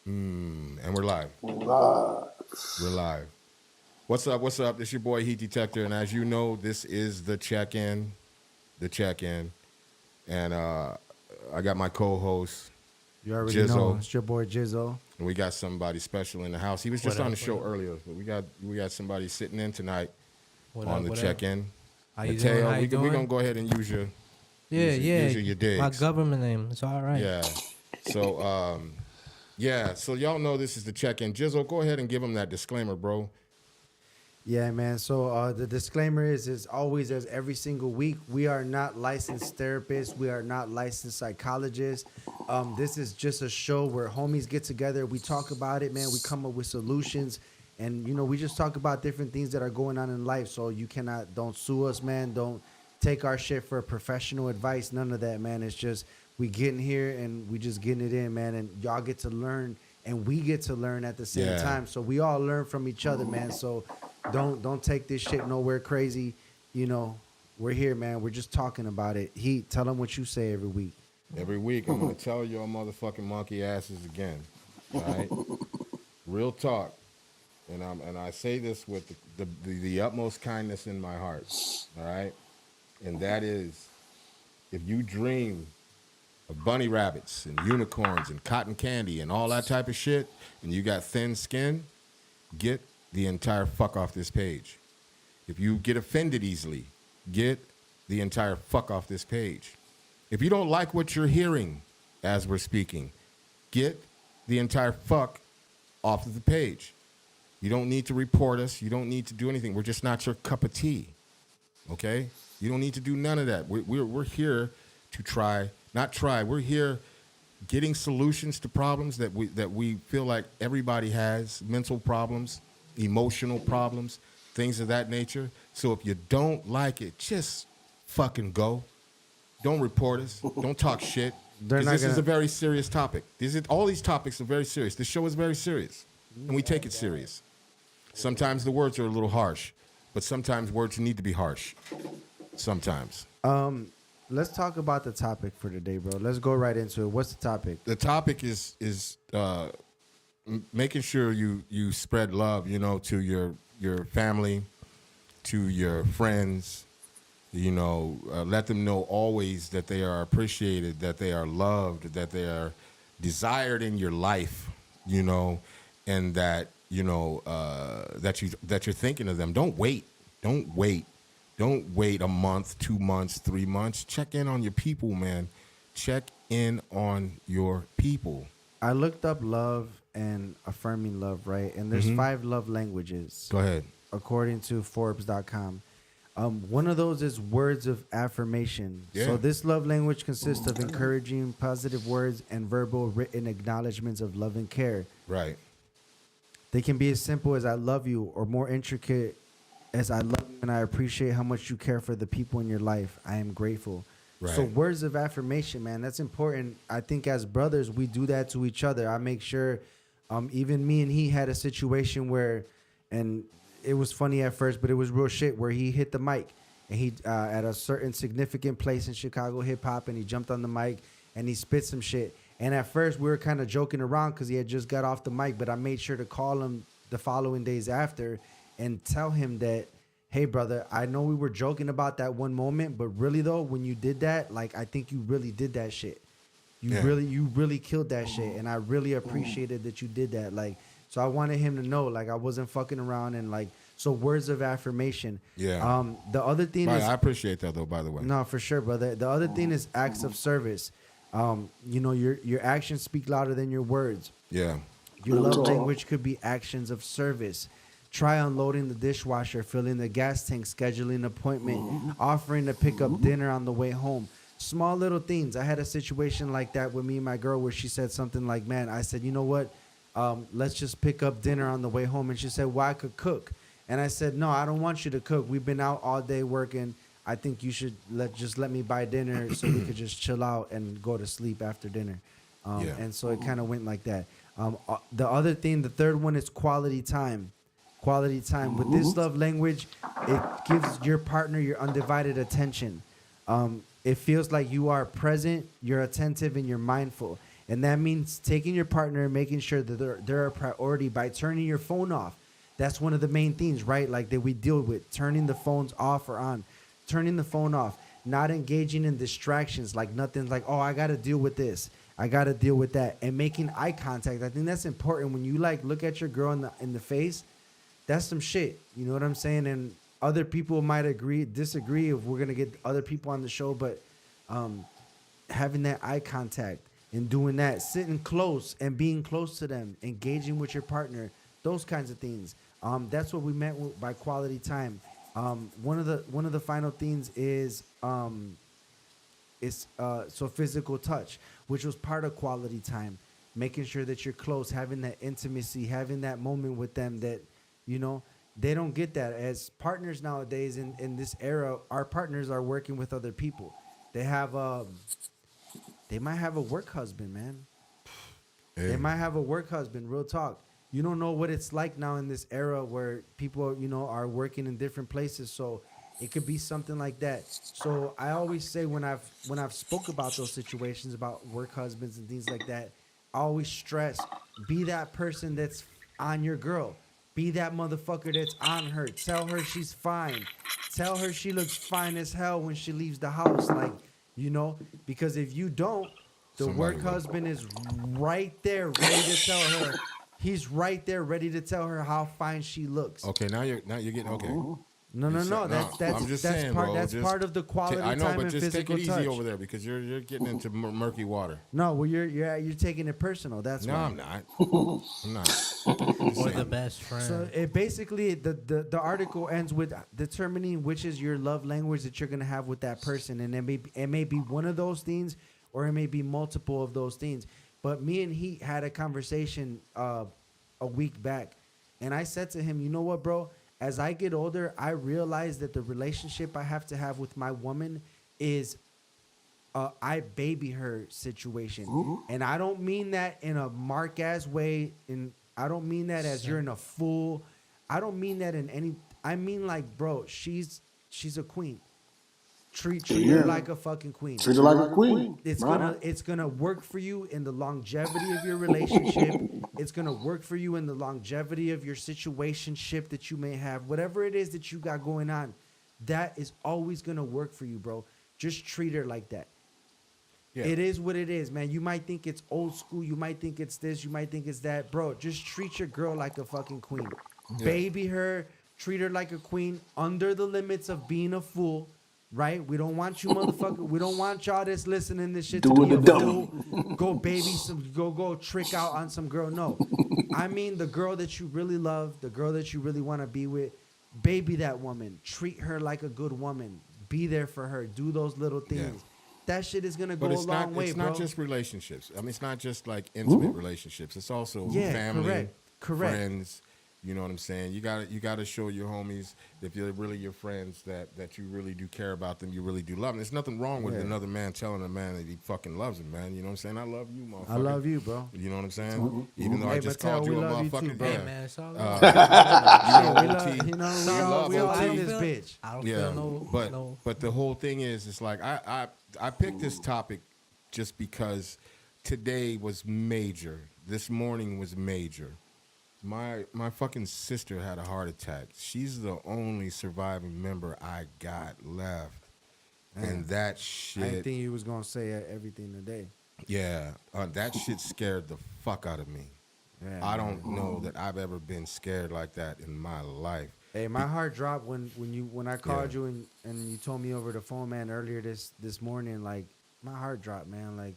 And we're live. Live. We're live. What's up? What's up? This your boy Heat Detector, and as you know, this is the check-in, and I got my co-host You already know. Jizzo, It's your boy Jizzo. and we got somebody special in the house. He was just What on up, the show what up? earlier, but we got somebody sitting in tonight What on up, the what up? check-in. How you doing? How Mateo, you we're doing? gonna go ahead and use your Yeah, use yeah. your digs. My government name. It's all right. Yeah. So so y'all know this is the check-in. Jizzo, go ahead and give him that disclaimer, bro. Yeah, man. So the disclaimer is always as every single week, we are not licensed therapists. We are not licensed psychologists. This is just a show where homies get together. We talk about it, man. We come up with solutions. And, we just talk about different things that are going on in life. So don't sue us, man. Don't take our shit for professional advice. None of that, man. It's just we getting here and we just getting it in, man. And y'all get to learn and we get to learn at the same Yeah. time. So we all learn from each other, man. So don't take this shit nowhere crazy. We're here, man. We're just talking about it. Tell them what you say every week. Every week, I'm gonna tell your motherfucking monkey asses again. All right, real talk, and I say this with the utmost kindness in my heart. All right, and that is, if you dream of bunny rabbits and unicorns and cotton candy and all that type of shit, and you got thin skin, get the entire fuck off this page. If you get offended easily, get the entire fuck off this page. If you don't like what you're hearing as we're speaking, get the entire fuck off of the page. You don't need to report us. You don't need to do anything. We're just not your cup of tea. Okay? You don't need to do none of that. We're here to not try. We're here getting solutions to problems that we feel like everybody has, mental problems, emotional problems, things of that nature. So if you don't like it, just fucking go. Don't report us. Don't talk shit. 'Cause this is a very serious topic. All these topics are very serious. This show is very serious, and we take it serious. Sometimes the words are a little harsh, but sometimes words need to be harsh. Sometimes. Let's talk about the topic for today, bro. Let's go right into it. What's the topic? The topic is making sure you spread love, to your family, to your friends. Let them know always that they are appreciated, that they are loved, that they are desired in your life, and that that you're thinking of them. Don't wait. Don't wait a month, 2 months, 3 months. Check in on your people, man. Check in on your people. I looked up love and affirming love, right? And there's 5 love languages. Go ahead. According to Forbes.com. One of those is words of affirmation. Yeah. So this love language consists of encouraging positive words and verbal written acknowledgments of love and care. Right. They can be as simple as I love you or more intricate as I love you and I appreciate how much you care for the people in your life. I am grateful. Right. So words of affirmation, man, that's important. I think as brothers, we do that to each other. I make sure, even me and he had a situation where, and it was funny at first, but it was real shit, where he hit the mic and he at a certain significant place in Chicago hip hop, and he jumped on the mic and he spit some shit. And at first we were kind of joking around because he had just got off the mic, but I made sure to call him the following days after and tell him that, hey brother, I know we were joking about that one moment, but really though, when you did that, like, I think you really did that shit. You really killed that shit, and I really appreciated that you did that. Like, so I wanted him to know, like, I wasn't fucking around, and like, so words of affirmation. Yeah. The other thing is, I appreciate that though, by the way. no, for sure, brother. The other thing is acts of service. Your actions speak louder than your words. Yeah. Your love language could be actions of service. Try unloading the dishwasher, filling the gas tank, scheduling an appointment, offering to pick up dinner on the way home. Small little things. I had a situation like that with me and my girl where she said something like, man, I said, you know what? Let's just pick up dinner on the way home. And she said, well, I could cook. And I said, no, I don't want you to cook. We've been out all day working. I think you should let me buy dinner so we could just chill out and go to sleep after dinner. And so it kind of went like that. The other thing, the third one is quality time. Quality time. With this love language, it gives your partner your undivided attention. It feels like you are present, you're attentive, and you're mindful. And that means taking your partner and making sure that they're a priority by turning your phone off. That's one of the main things, right? Like that we deal with, turning the phones off or on, turning the phone off, not engaging in distractions, like nothing like, oh, I got to deal with this. I got to deal with that. And making eye contact. I think that's important when you like look at your girl in the face. That's some shit. You know what I'm saying? And other people might disagree if we're going to get other people on the show, but having that eye contact and doing that, sitting close and being close to them, engaging with your partner, those kinds of things. That's what we meant by quality time. One of the final things is physical touch, which was part of quality time, making sure that you're close, having that intimacy, having that moment with them that, you know, they don't get that as partners nowadays in this era. Our partners are working with other people. They have they might have a work husband, man. Hey. They might have a work husband, real talk. You don't know what it's like now in this era where people, you know, are working in different places. So it could be something like that. So I always say when I've spoke about those situations about work husbands and things like that, I always stress, be that person that's on your girl. Be that motherfucker that's on her. Tell her she's fine. Tell her she looks fine as hell when she leaves the house. Like, you know, because if you don't, the work husband is right there ready to tell her. He's right there ready to tell her how fine she looks. Okay, now you're getting okay. No. That's part of the quality I know, time but and just physical take it easy touch. over there because you're getting into murky water. No, well you're taking it personal. That's no, why. I'm not. I'm not. Or the best friend. So it basically the article ends with determining which is your love language that you're gonna have with that person, and it may be one of those things, or it may be multiple of those things. But me and he had a conversation a week back, and I said to him, you know what, bro? As I get older, I realize that the relationship I have to have with my woman is I baby her situation. Ooh. And I don't mean that in a mark-ass way. I don't mean that as you're in a fool. I don't mean that in any... I mean like, bro, she's a queen. Treat her like a fucking queen. Treat her like a queen. It's gonna work for you in the longevity of your relationship. It's gonna work for you in the longevity of your situationship that you may have. Whatever it is that you got going on, that is always gonna work for you, bro. Just treat her like that. Yeah. It is what it is, man. You might think it's old school. You might think it's this. You might think it's that, bro. Just treat your girl like a fucking queen. Yeah. Baby her. Treat her like a queen under the limits of being a fool. Right? We don't want you motherfucker. We don't want y'all that's listening this shit to be a fool. Go baby go trick out on some girl. No. I mean the girl that you really love, the girl that you really want to be with. Baby that woman. Treat her like a good woman. Be there for her. Do those little things. Yeah. That shit is going to go a long way, bro. It's not just relationships. I mean, it's not just like intimate relationships. It's also family, correct. Friends. You know what I'm saying? You gotta show your homies, if you're really your friends, that you really do care about them, you really do love them. There's nothing wrong with another man telling a man that he fucking loves him, man. You know what I'm saying? I love you, motherfucker. I love you, bro. You know what I'm saying? Even though I just called you a motherfucker. Hey, man, it's all we all in this bitch. I don't feel no. But the whole thing is, it's like I picked this topic just because today was major. This morning was major. My fucking sister had a heart attack. She's the only surviving member I got left. And that shit... I didn't think you was going to say everything today. Yeah. That shit scared the fuck out of me. Yeah, I don't know that I've ever been scared like that in my life. Hey, my heart dropped when I called you and you told me over the phone, man, earlier this morning. Like, my heart dropped, man. Like,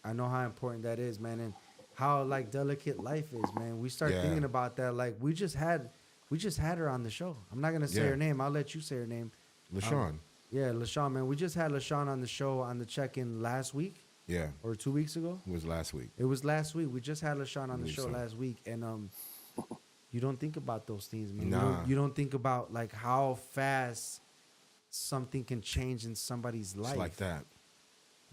I know how important that is, man. And how like delicate life is, man. We start thinking about that. Like we just had her on the show. I'm not gonna say her name. I'll let you say her name. LaShawn. LaShawn, man. We just had LaShawn on the show on the check-in last week. Yeah. Or 2 weeks ago. It was last week. We just had LaShawn on the show last week, and you don't think about those things, man. Nah. You don't think about like how fast something can change in somebody's life. It's like that.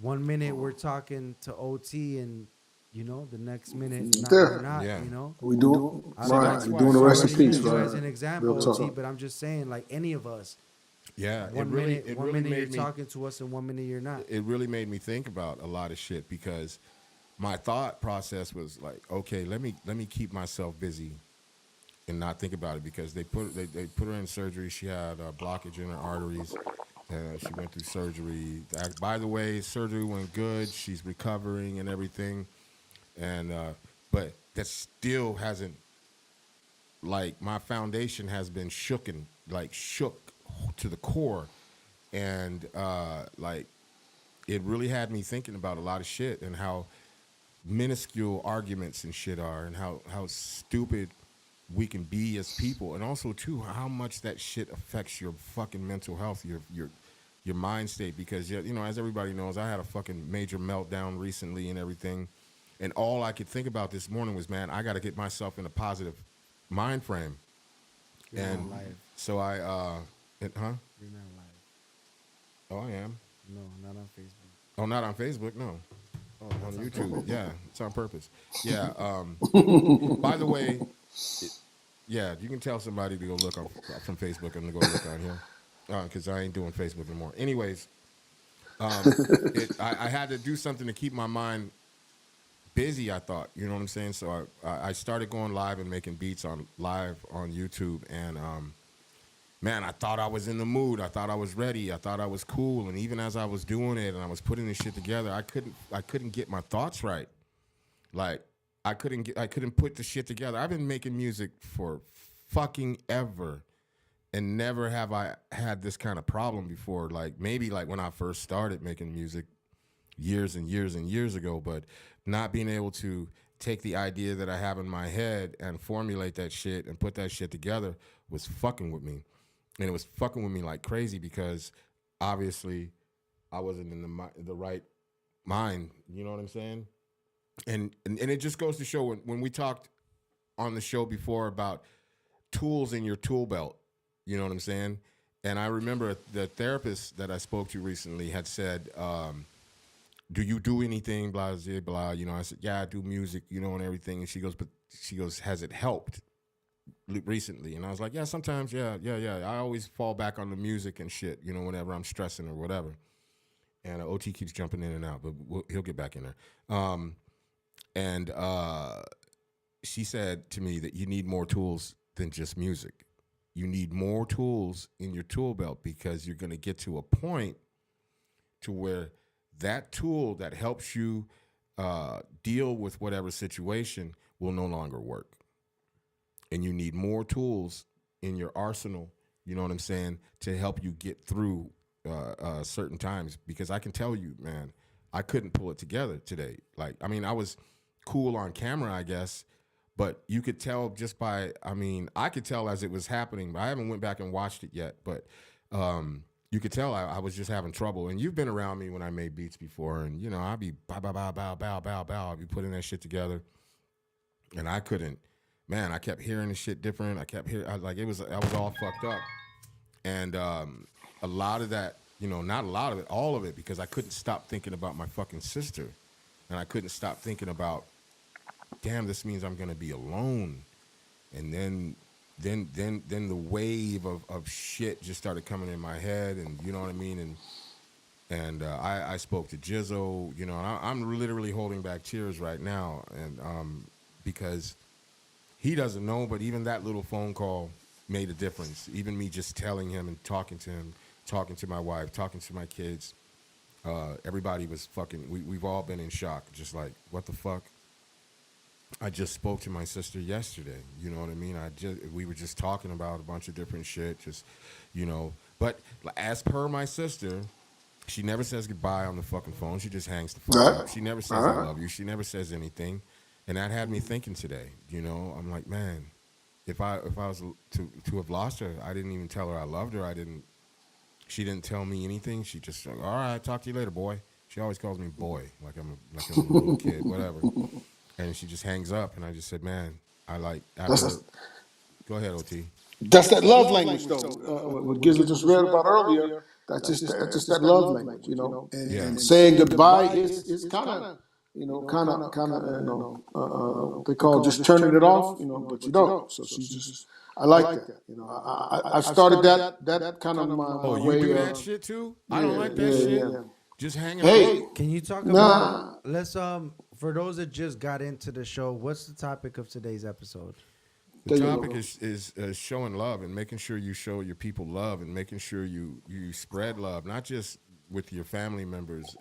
1 minute we're talking to OT and. You know, the next minute, not, you know. We do, right, we're doing the rest in peace, right? As an example, OT, but I'm just saying, like, any of us. Yeah. One minute you're talking to us and 1 minute you're not. It really made me think about a lot of shit because my thought process was like, okay, let me keep myself busy and not think about it, because they put her in surgery. She had a blockage in her arteries, and she went through surgery. By the way, surgery went good. She's recovering and everything, and but that still hasn't, like, my foundation has been shook to the core, and like, it really had me thinking about a lot of shit and how minuscule arguments and shit are, and how stupid we can be as people, and also too how much that shit affects your fucking mental health, your mind state. Because, you know, as everybody knows, I had a fucking major meltdown recently and everything, and all I could think about this morning was, man, I got to get myself in a positive mind frame. You're And not live. so I You're not live. oh, I am. No, not on Facebook. Oh, not on Facebook, no. Oh, On that's YouTube. Yeah, it's on purpose. Yeah. By the way, yeah, you can tell somebody to go look from Facebook and to go look on here, because I ain't doing Facebook anymore. Anyways, I had to do something to keep my mind busy, I thought. You know what I'm saying? So I started going live and making beats live on YouTube, and man, I thought I was in the mood. I thought I was ready. I thought I was cool. And even as I was doing it and I was putting this shit together, I couldn't get my thoughts right. Like, I couldn't put the shit together. I've been making music for fucking ever, and never have I had this kind of problem before. Like, maybe like when I first started making music years and years and years ago, but not being able to take the idea that I have in my head and formulate that shit and put that shit together was fucking with me. And it was fucking with me like crazy, because obviously I wasn't in the right mind. You know what I'm saying? And it just goes to show, when we talked on the show before about tools in your tool belt, you know what I'm saying? And I remember the therapist that I spoke to recently had said, do you do anything, blah, blah, blah. You know, I said, yeah, I do music, you know, and everything. And she goes, has it helped recently? And I was like, yeah, sometimes, yeah. I always fall back on the music and shit, you know, whenever I'm stressing or whatever. And OT keeps jumping in and out, but he'll get back in there. And she said to me that you need more tools than just music. You need more tools in your tool belt, because you're going to get to a point to where that tool that helps you deal with whatever situation will no longer work. And you need more tools in your arsenal, you know what I'm saying, to help you get through certain times. Because I can tell you, man, I couldn't pull it together today. Like, I mean, I was cool on camera, I guess, but you could tell just by, I mean, I could tell as it was happening, but I haven't went back and watched it yet, but you could tell I was just having trouble. And you've been around me when I made beats before, and, you know, I'd be bow, bow, bow, bow, bow, bow, bow. I'd be putting that shit together, and I couldn't, man, I kept hearing the shit different. I kept hearing, I was all fucked up. And a lot of that, you know, not a lot of it, all of it, because I couldn't stop thinking about my fucking sister. And I couldn't stop thinking about, damn, this means I'm going to be alone. And then the wave of shit just started coming in my head, and you know what I mean? And I spoke to Jizzo, you know, and I'm literally holding back tears right now. And because he doesn't know, but even that little phone call made a difference. Even me just telling him and talking to him, talking to my wife, talking to my kids, everybody was fucking, we've all been in shock. Just like, what the fuck? I just spoke to my sister yesterday, you know what I mean? We were just talking about a bunch of different shit, just, you know. But as per my sister, she never says goodbye on the fucking phone. She just hangs the fuck up. She never says I love you. She never says anything. And that had me thinking today, you know. I'm like, man, if I was to have lost her, I didn't even tell her I loved her. She didn't tell me anything. She just like, all right, talk to you later, boy. She always calls me boy, like I'm a little kid, whatever. And she just hangs up, and I just said, man, go ahead, OT. That's that love language, though. What Gizzle just read about earlier. That's just that love language, you know. And saying goodbye is kind of, you know, they call just turning it off, you know, but you don't. So she just, I like that, you know. I've started that kind of my Oh, you way. do that shit too? I don't like that shit. Yeah. Just hanging Hey, out. Can you talk about? Let's for those that just got into the show, what's the topic of today's episode? The There you topic go. is showing love and making sure you show your people love and making sure you spread love, not just with your family members,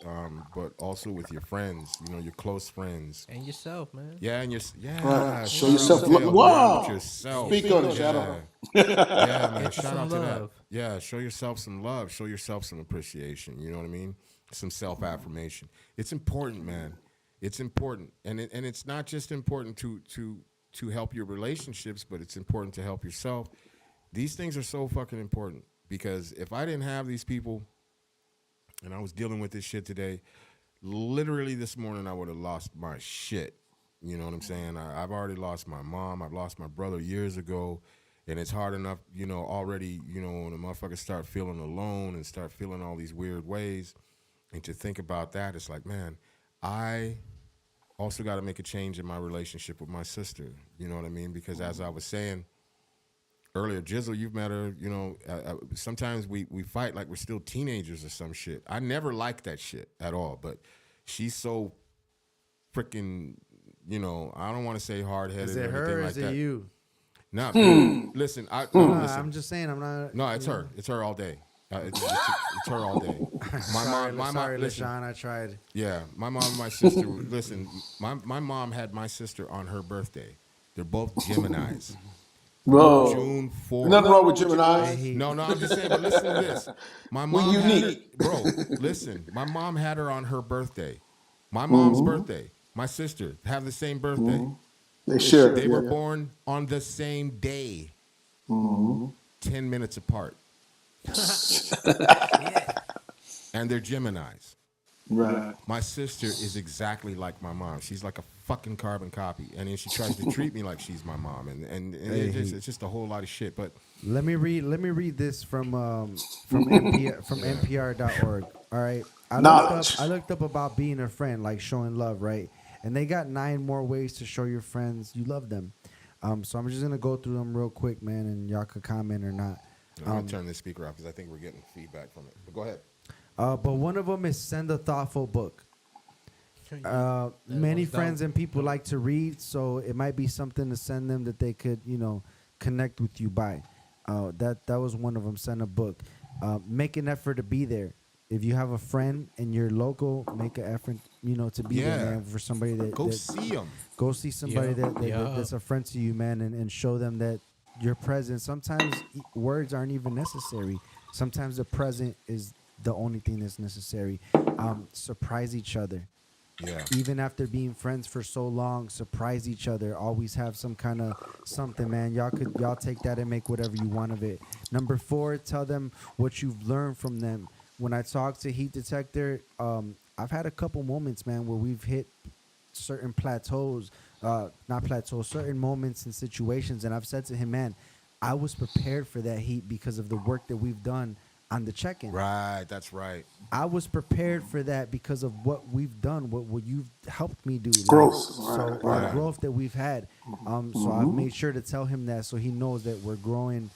but also with your friends. You know, your close friends. And yourself, man. Yeah, and Right. Show shout yourself out to love. them, Wow. with yourself. Speak on it, Yeah. Shadow. Yeah, man. Get you Shout some out to that. love. Yeah, show yourself some love. Show yourself some appreciation. You know what I mean? Some self affirmation. It's important, man. It's important, and it's not just important to help your relationships, but it's important to help yourself. These things are so fucking important because if I didn't have these people, and I was dealing with this shit today, literally this morning I would have lost my shit. You know what I'm saying? I've already lost my mom. I've lost my brother years ago. And it's hard enough, you know, already, you know, when a motherfucker start feeling alone and start feeling all these weird ways. And to think about that, it's like, man, I also got to make a change in my relationship with my sister. You know what I mean? Because as I was saying earlier, Jizzle, you've met her, you know, sometimes we fight like we're still teenagers or some shit. I never liked that shit at all, but she's so freaking, you know, I don't want to say hard-headed Is or it anything her or like is that. it you? No, listen, No, listen. I'm just saying. I'm not. No, it's her. It's her all day. It's her all day. Sorry, listen, LaShawn, I tried. yeah, my mom and my sister. Listen, my mom had my sister on her birthday. They're both Geminis. Bro, June 4th. nothing wrong with Gemini. No, I'm just saying, but listen to this. My We're mom had her, unique. bro, listen. My mom had her on her birthday. My mom's birthday. My sister have the same birthday. They share. They Yeah, were yeah. born on the same day. 10 minutes apart. And they're Geminis. Right. My sister is exactly like my mom. She's like a fucking carbon copy. And then she tries to treat me like she's my mom. And it's just a whole lot of shit. But Let me read this from NPR, from NPR.org. All right. Knowledge. I looked up about being a friend, like showing love, right? And they got 9 more ways to show your friends you love them. So I'm just gonna go through them real quick, man, and y'all could comment or not. I'm going to turn this speaker off because I think we're getting feedback from it. But go ahead. But one of them is send a thoughtful book. Many friends and people like to read, so it might be something to send them that they could, you know, connect with you by. That was one of them. Send a book. Make an effort to be there. If you have a friend and you're local, make an effort, you know, to be Yeah. there, man, for somebody that Go that- see them. Go see somebody Yeah. that's a friend to you, man, and show them that your presence. Sometimes words aren't even necessary. Sometimes the present is the only thing that's necessary. Surprise each other. Yeah. Even after being friends for so long, surprise each other. Always have some kind of something, man. Y'all take that and make whatever you want of it. Number 4, tell them what you've learned from them. When I talk to Heat Detector, I've had a couple moments, man, where we've hit certain plateaus, not plateaus, certain moments and situations, and I've said to him, man, I was prepared for that heat because of the work that we've done on the check-in. Right. That's right. I was prepared for that because of what we've done, what you've helped me do. like, Growth. So Right, our right. growth that we've had. So I've made sure to tell him that so he knows that we're growing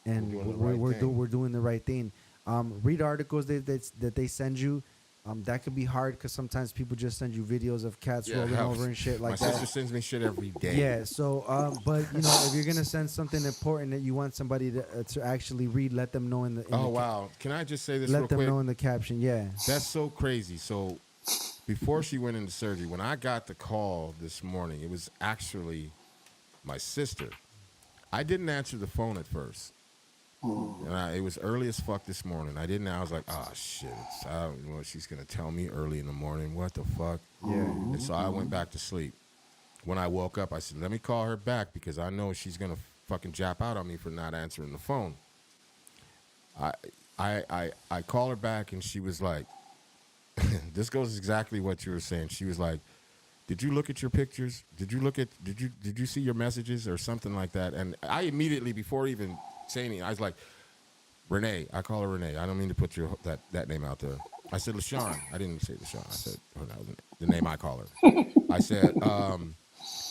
and We're doing the right thing. we're doing the right thing. Read articles that they send you. That could be hard because sometimes people just send you videos of cats rolling helps. over and shit like My that. sister sends me shit every day. Yeah, so but you know, if you're gonna send something important that you want somebody to actually read, let them know in the Oh, wow. Can I just say this let real them quick? know in the caption. Yeah. That's so crazy. So before she went into surgery, when I got the call this morning, it was actually my sister. I didn't answer the phone at first. And it was early as fuck this morning. I was like, oh, shit. I don't know what she's going to tell me early in the morning. What the fuck? Yeah. And so I went back to sleep. When I woke up, I said, let me call her back because I know she's going to fucking jap out on me for not answering the phone. I call her back and she was like, this goes exactly what you were saying. She was like, did you look at your pictures? Did you see your messages or something like that? And I immediately, before even saying anything, I was like, Renee. I call her Renee. I don't mean to put that name out there. I said LaShawn. I didn't say LaShawn. I said the name I call her. I said,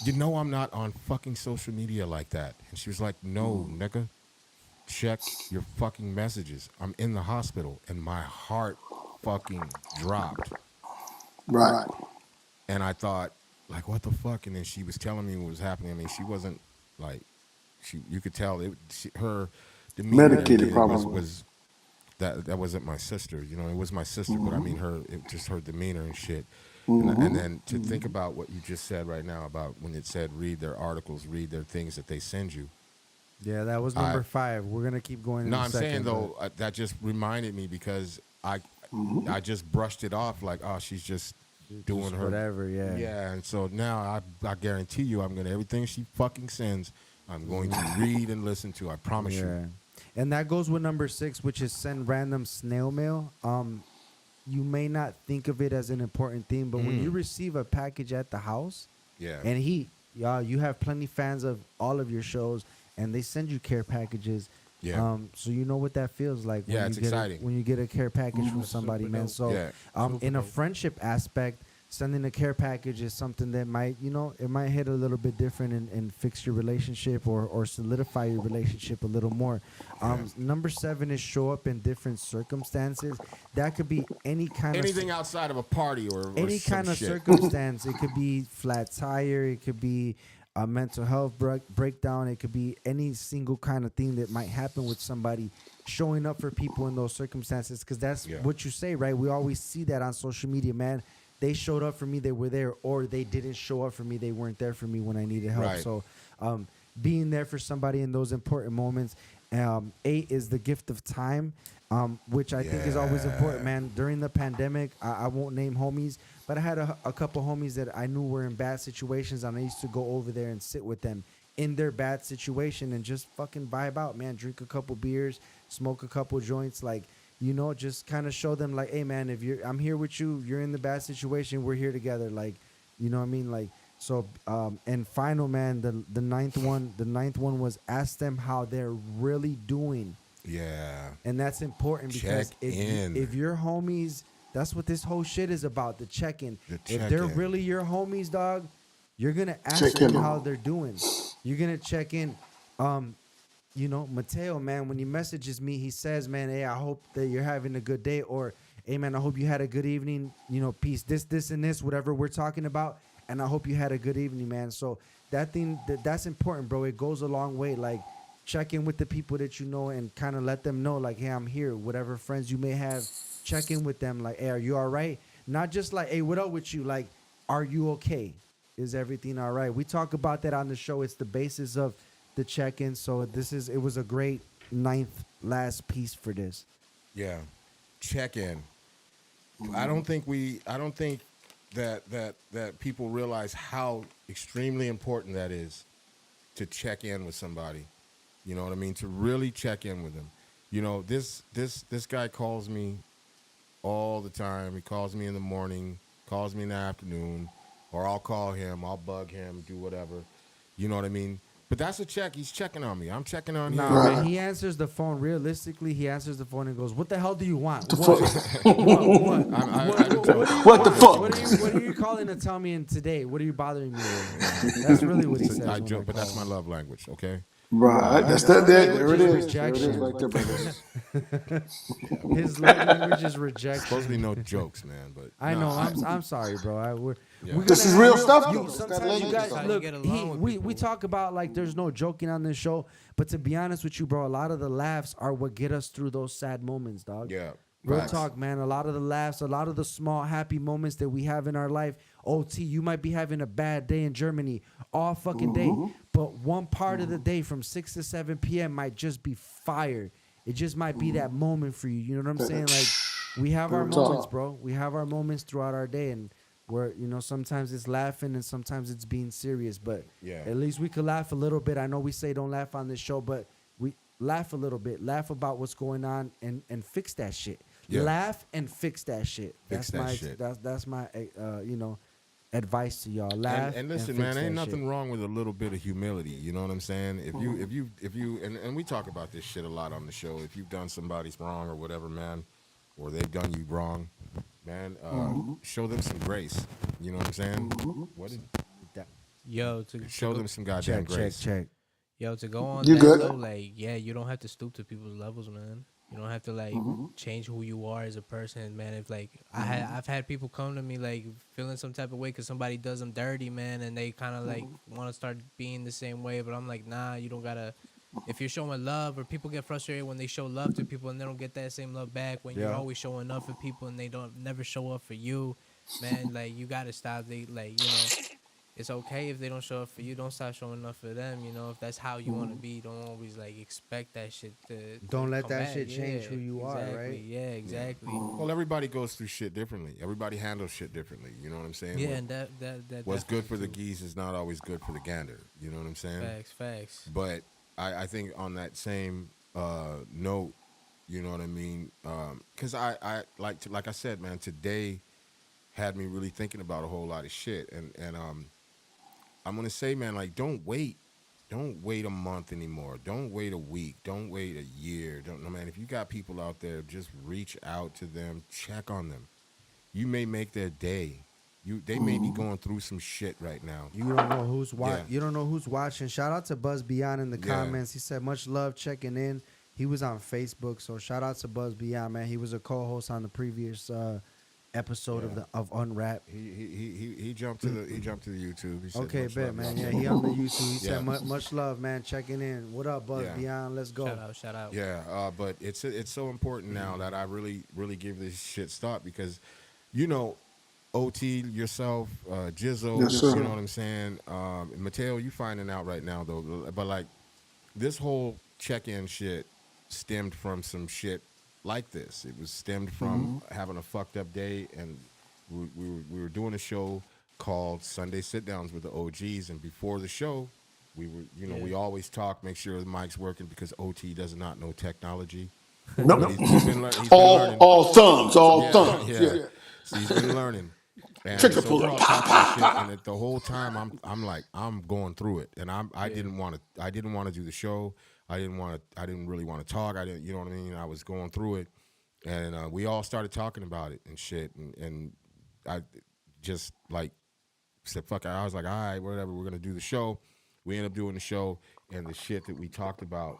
you know I'm not on fucking social media like that. And she was like, no, nigga. Check your fucking messages. I'm in the hospital. And my heart fucking dropped. Right. And I thought, like, what the fuck? And then she was telling me what was happening. I mean, she wasn't like, you could tell her demeanor and Medicated, everything probably. was that wasn't my sister. You know, it was my sister, but I mean just her demeanor and shit. And then to think about what you just said right now about when it said read their articles, read their things that they send you. Yeah, that was number 5. We're gonna keep going. No, in a I'm second, saying though that just reminded me because I just brushed it off like, oh, she's just doing just her whatever. Yeah. Yeah, and so now I guarantee you, I'm gonna everything she fucking sends, I'm going to read and listen to. I promise Yeah. you. And that goes with number 6, which is send random snail mail. You may not think of it as an important thing, but when you receive a package at the house, Yeah. and you have plenty fans of all of your shows, and they send you care packages. Yeah. So you know what that feels like. Yeah, when it's you get exciting. when you get a care package from somebody, man. dope. So, Yeah. in a dope. friendship aspect, sending a care package is something that might, it might hit a little bit different and fix your relationship or solidify your relationship a little more. Number 7 is show up in different circumstances. That could be any kind Anything of outside of a party or any some kind of shit. circumstance. It could be flat tire. It could be a mental health breakdown. It could be any single kind of thing that might happen with somebody. Showing up for people in those circumstances, because that's what you say, right? We always see that on social media, man. They showed up for me, they were there, or they didn't show up for me, they weren't there for me when I needed help. Right. So being there for somebody in those important moments. 8 is the gift of time, which I think is always important, man. During the pandemic, I won't name homies, but I had a couple homies that I knew were in bad situations, and I used to go over there and sit with them in their bad situation and just fucking vibe out, man. Drink a couple beers, smoke a couple joints, like, just kind of show them like, hey, man, I'm here with you. You're in the bad situation. We're here together. Like, you know what I mean? Like, so, and final, man, the ninth one was ask them how they're really doing. Yeah. And that's important because Check in. if your homies, that's what this whole shit is about, the check-in. The If they're check-in. really your homies, dog, you're going to ask Check them in. how they're doing. You're going to check in. Mateo, man, when he messages me, he says, man, hey, I hope that you're having a good day, or, hey, man, I hope you had a good evening, peace, this, and this, whatever we're talking about, and I hope you had a good evening, man. So that's important, bro. It goes a long way. Like, check in with the people that you know and kind of let them know, like, hey, I'm here. Whatever friends you may have, check in with them. Like, hey, are you all right? Not just like, hey, what up with you? Like, are you okay? Is everything all right? We talk about that on the show. It's the basis of the check-in. So it was a great 9th last piece for this. Yeah. Check in. I don't think that people realize how extremely important that is to check in with somebody. You know what I mean? To really check in with them. This guy calls me all the time. He calls me in the morning, calls me in the afternoon, or I'll call him, I'll bug him, do whatever. You know what I mean? But that's a check. He's checking on me. I'm checking on him. Nah, man, he answers the phone. Realistically, he answers the phone and goes, "What the hell do you want? The What? fuck? What What the fuck? What are you calling to tell me in today? What are you bothering me with?" That's really what he says. I when joke, but call that's my him. love language, okay? Right. That's that. There it is. Rejection. There it is right there, brothers. His love language is rejection. Supposed to be no jokes, man. But I nah, know. I'm sorry, bro. We're This gonna is real have- stuff, you- though. It's that Sometimes you language. guys How you look. get along with We people. talk about like there's no joking on this show, but to be honest with you, bro, a lot of the laughs are what get us through those sad moments, dog. Yeah. Real Facts. talk, man. A lot of the laughs, a lot of the small happy moments that we have in our life. OT, you might be having a bad day in Germany all fucking day, but one part of the day from 6 to 7 p.m. might just be fire. It just might be that moment for you. You know what I'm saying? Like, we have our Real talk. moments, bro. We have our moments throughout our day, and where sometimes it's laughing and sometimes it's being serious. But Yeah. at least we could laugh a little bit. I know we say don't laugh on this show, but we laugh a little bit. Laugh about what's going on and fix that shit. Yeah. Laugh and fix that shit. Fix that shit. That's my advice to y'all. Laugh And listen, fix man, that ain't nothing shit. wrong with a little bit of humility. You know what I'm saying? If you and we talk about this shit a lot on the show. If you've done somebody's wrong or whatever, man, or they've done you wrong, man, show them some grace. You know what I'm saying? What did, Yo, show them some goddamn Check, check, grace. check. Yo, to go on You that good? though, like, yeah, you don't have to stoop to people's levels, man. You don't have to like change who you are as a person, man. If like I've had people come to me like feeling some type of way because somebody does them dirty, man, and they kind of like want to start being the same way. But I'm like, nah, you don't gotta. If you're showing love, or people get frustrated when they show love to people and they don't get that same love back, when you're Yeah. always showing up for people and they don't never show up for you, man, like you gotta stop. They like, you know, it's okay if they don't show up for you. Don't stop showing up for them. You know, if that's how you want to be, don't always like expect that shit to. Don't let come that back. shit change Yeah, who you are, exactly. right? Yeah, exactly. Well, everybody goes through shit differently. Everybody handles shit differently. You know what I'm saying? Yeah, What- and that What's good for the definitely geese is not always good for the gander. You know what I'm saying? too. Facts. But I think on that same note, you know what I mean? Because I like I said, man, today had me really thinking about a whole lot of shit, and I'm gonna say, man, like don't wait a month anymore. Don't wait a week. Don't wait a year. Don't no man. If you got people out there, just reach out to them, check on them. You may make their day. They may be going through some shit right now. You don't know who's watching. Yeah. You don't know who's watching. Shout out to Buzz Beyond in the Yeah. comments. He said much love checking in. He was on Facebook, so shout out to Buzz Beyond, man. He was a co-host on the previous episode of Unwrap. He jumped to the YouTube. He said, Okay, "Much bet, love, man. y'all." Yeah, he on the YouTube. He Yeah. said much love, man. Checking in. What up, Buzz Yeah. Beyond? Let's go. Shout out. Yeah, but it's so important now that I really give this shit thought because, you know, OT yourself, Jizzo, Yes, sir. you know what I'm saying. Mateo, you finding out right now though, but like this whole check-in shit stemmed from some shit like this. It was stemmed from having a fucked up day, and we were doing a show called Sunday Sit Downs with the OGs, and before the show, we were, you know, we always talk, make sure the mic's working because OT does not know technology. Nope. He's been learning. All thumbs, thumbs. Yeah. So he's been learning. And Trigger so puller. we're all talking shit, and the whole time I'm like I'm going through it, and I didn't want to do the show. I didn't really want to talk. I didn't, you know what I mean? I was going through it, and we all started talking about it and shit, and I just like said fuck it. I was like, all right, whatever, we're gonna do the show. We ended up doing the show, and the shit that we talked about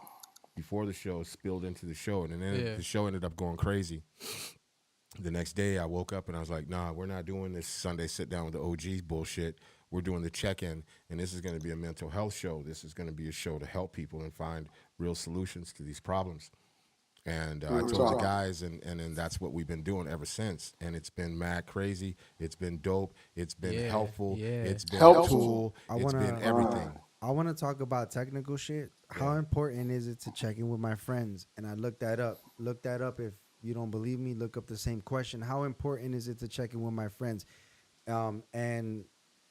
before the show spilled into the show, and then the show ended up going crazy. The next day, I woke up and I was like, nah, we're not doing this Sunday sit down with the OGs bullshit. We're doing the check-in, and this is going to be a mental health show. This is going to be a show to help people and find real solutions to these problems. And I told the guys, and then that's what we've been doing ever since. And it's been mad crazy. It's been dope. It's been helpful. It's been a tool. It's been everything. I want to talk about technical shit. How important is it to check in with my friends? And I looked that up. Look that up. If you don't believe me, look up the same question. How important is it to check in with my friends? And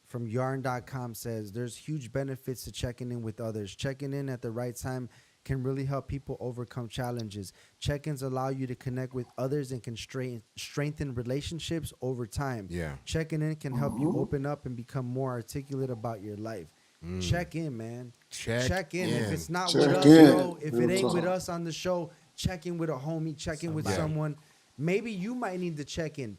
from yarn.com says there's huge benefits to checking in with others. Checking in at the right time can really help people overcome challenges. Check-ins allow you to connect with others and can strengthen relationships over time. Yeah. Checking in can help you open up and become more articulate about your life. Check in, man. Check in. in. If it's not Check with us, in. bro, if Real it ain't talk. with us on the show, check in with a homie, check in with Somebody. someone. Maybe you might need to check in.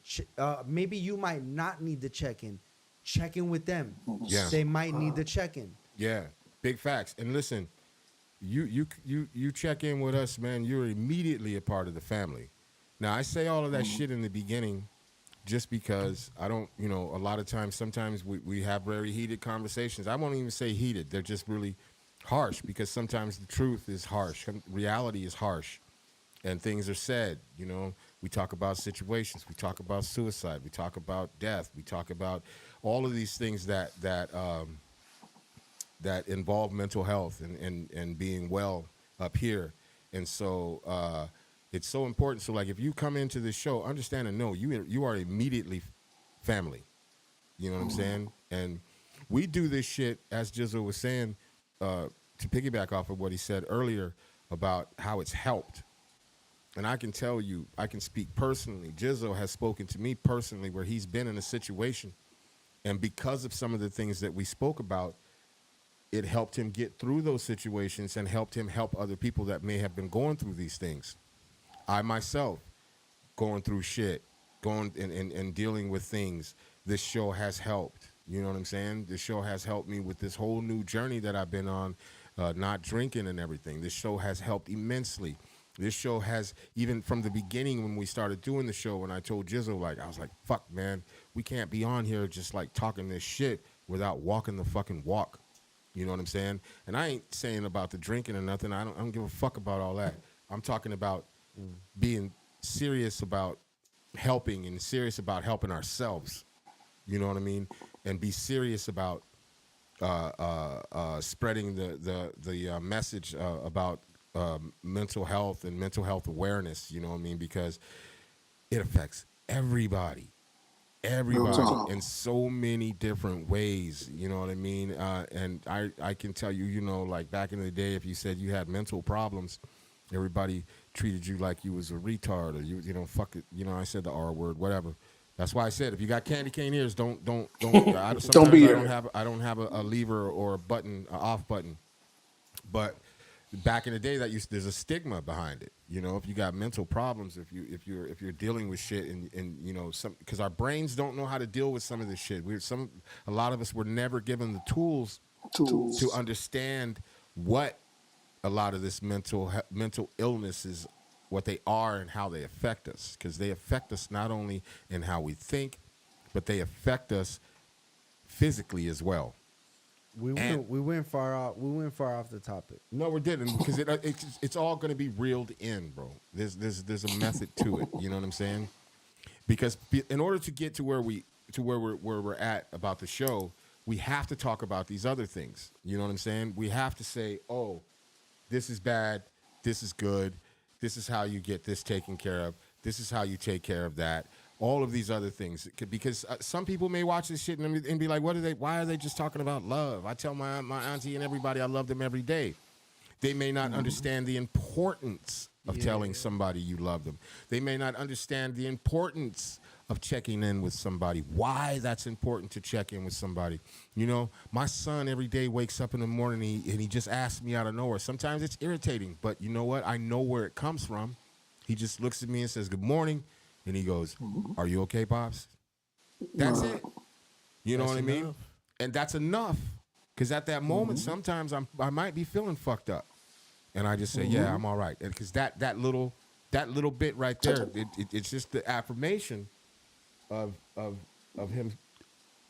Maybe you might not need to check in. Check in with them. Yeah. They might need to check in. Yeah, big facts. And listen, you check in with us, man. You're immediately a part of the family. Now, I say all of that shit in the beginning just because I don't, you know, a lot of times, sometimes we have very heated conversations. I won't even say heated. They're just really harsh because sometimes the truth is harsh. Reality is harsh. And things are said, you know. We talk about situations. We talk about suicide. We talk about death. We talk about all of these things that involve mental health and being well up here. And so it's so important. So, like, if you come into this show, understand and know you are immediately family. You know what I'm saying? And we do this shit, as Jizzle was saying, to piggyback off of what he said earlier about how it's helped. And I can tell you, I can speak personally. Jizzle has spoken to me personally where he's been in a situation, and because of some of the things that we spoke about, it helped him get through those situations and helped him help other people that may have been going through these things. I myself, going through shit, going and dealing with things, this show has helped. You know what I'm saying? This show has helped me with this whole new journey that I've been on, not drinking and everything. This show has helped immensely. This show has, even from the beginning when we started doing the show, when I told Jizzle, like, I was like, fuck, man, we can't be on here just like talking this shit without walking the fucking walk. You know what I'm saying? And I ain't saying about the drinking or nothing. I don't give a fuck about all that. I'm talking about being serious about helping and serious about helping ourselves. You know what I mean? And be serious about spreading the message about mental health and mental health awareness. You know what I mean? Because it affects everybody. In so many different ways, you know what I mean? And I can tell you, you know, like back in the day, if you said you had mental problems, everybody treated you like you was a retard, or you know, fuck it, you know, I said the R word, whatever. That's why I said, if you got candy cane ears, don't. Don't be here. I don't have a lever or a button, a off button, but back in the day, there's a stigma behind it. You know, if you got mental problems, if you're dealing with shit, and you know, because our brains don't know how to deal with some of this shit. A lot of us were never given the tools to understand what a lot of this mental illness is, what they are, and how they affect us. Because they affect us not only in how we think, but they affect us physically as well. We went far off. We went far off the topic. No, we didn't, because it's all going to be reeled in, bro. There's a method to it. You know what I'm saying? Because in order to get to where we're at about the show, we have to talk about these other things. You know what I'm saying? We have to say, oh, this is bad, this is good, this is how you get this taken care of, this is how you take care of that. All of these other things, because some people may watch this shit and be like, why are they just talking about love? I tell my auntie and everybody I love them every day. They may not understand the importance of telling somebody you love them. They may not understand the importance of checking in with somebody, why that's important to check in with somebody. You know, my son every day wakes up in the morning and he just asks me out of nowhere. Sometimes it's irritating, but you know what? I know where it comes from. He just looks at me and says, good morning. And he goes, are you okay, Pops? That's it. You know what I mean? And that's enough. Because at that moment, sometimes I might be feeling fucked up. And I just say, yeah, I'm all right. Because that little bit right there, it's just the affirmation of him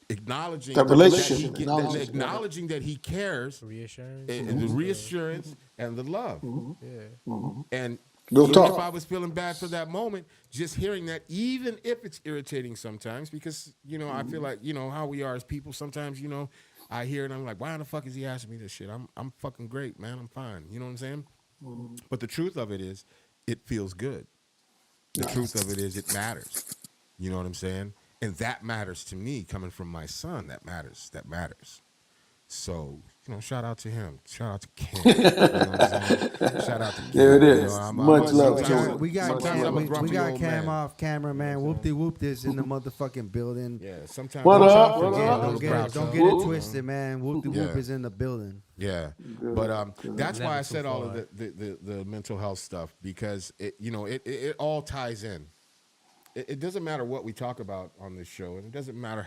acknowledging That relationship. acknowledging that he cares, Reassurance. and the reassurance and the love. Mm-hmm. And Real even talk. if I was feeling bad for that moment, just hearing that, even if it's irritating sometimes, because, you know, I feel like, you know, how we are as people, sometimes, you know, I hear it and I'm like, why the fuck is he asking me this shit? I'm fucking great, man. I'm fine. You know what I'm saying? But the truth of it is, it feels good. The truth of it is, it matters. You know what I'm saying? And that matters to me, coming from my son. That matters. That matters. So, you know, shout out to him. Shout out to Cam. You know what I'm saying? Shout out to Cam. There it is. You know, Much love to sometimes- him. We got sometimes I'm a Cam. We grumpy got old Cam man. off camera, man. Whoop this in the motherfucking building. Yeah, sometimes. What I'm up? trying to What forget up? those crowds. Don't get it twisted, man. Whoop Yeah. is in the building. Yeah, but that's why Never I too said all far. of the mental health stuff, because it all ties in. It doesn't matter what we talk about on this show, and it doesn't matter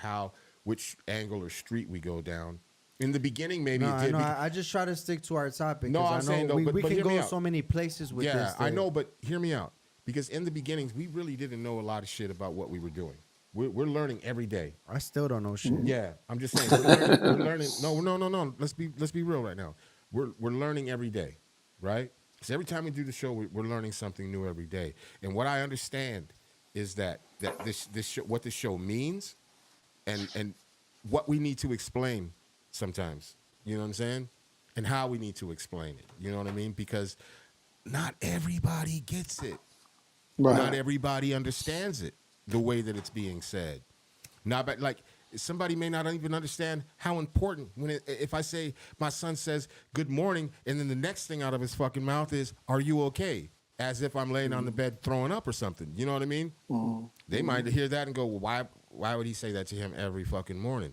which angle or street we go down. In the beginning, maybe No, it I did. know. I just try to stick to our topic. No, 'cause I'm I know saying, though, we but can hear me go out. so many places with this. Yeah, I that- know, but hear me out. Because in the beginnings, we really didn't know a lot of shit about what we were doing. We're learning every day. I still don't know shit. Yeah, I'm just saying. We're learning. No. Let's be real right now. We're learning every day, right? Because every time we do the show, we're learning something new every day. And what I understand is that this show, what this show means, and what we need to explain sometimes. You know what I'm saying? And how we need to explain it. You know what I mean? Because not everybody gets it. Not Right. everybody understands it the way that it's being said. Not, but like, somebody may not even understand how important if I say, my son says good morning, and then the next thing out of his fucking mouth is, are you okay? As if I'm laying on the bed throwing up or something. You know what I mean? They might hear that and go, well, why would he say that to him every fucking morning?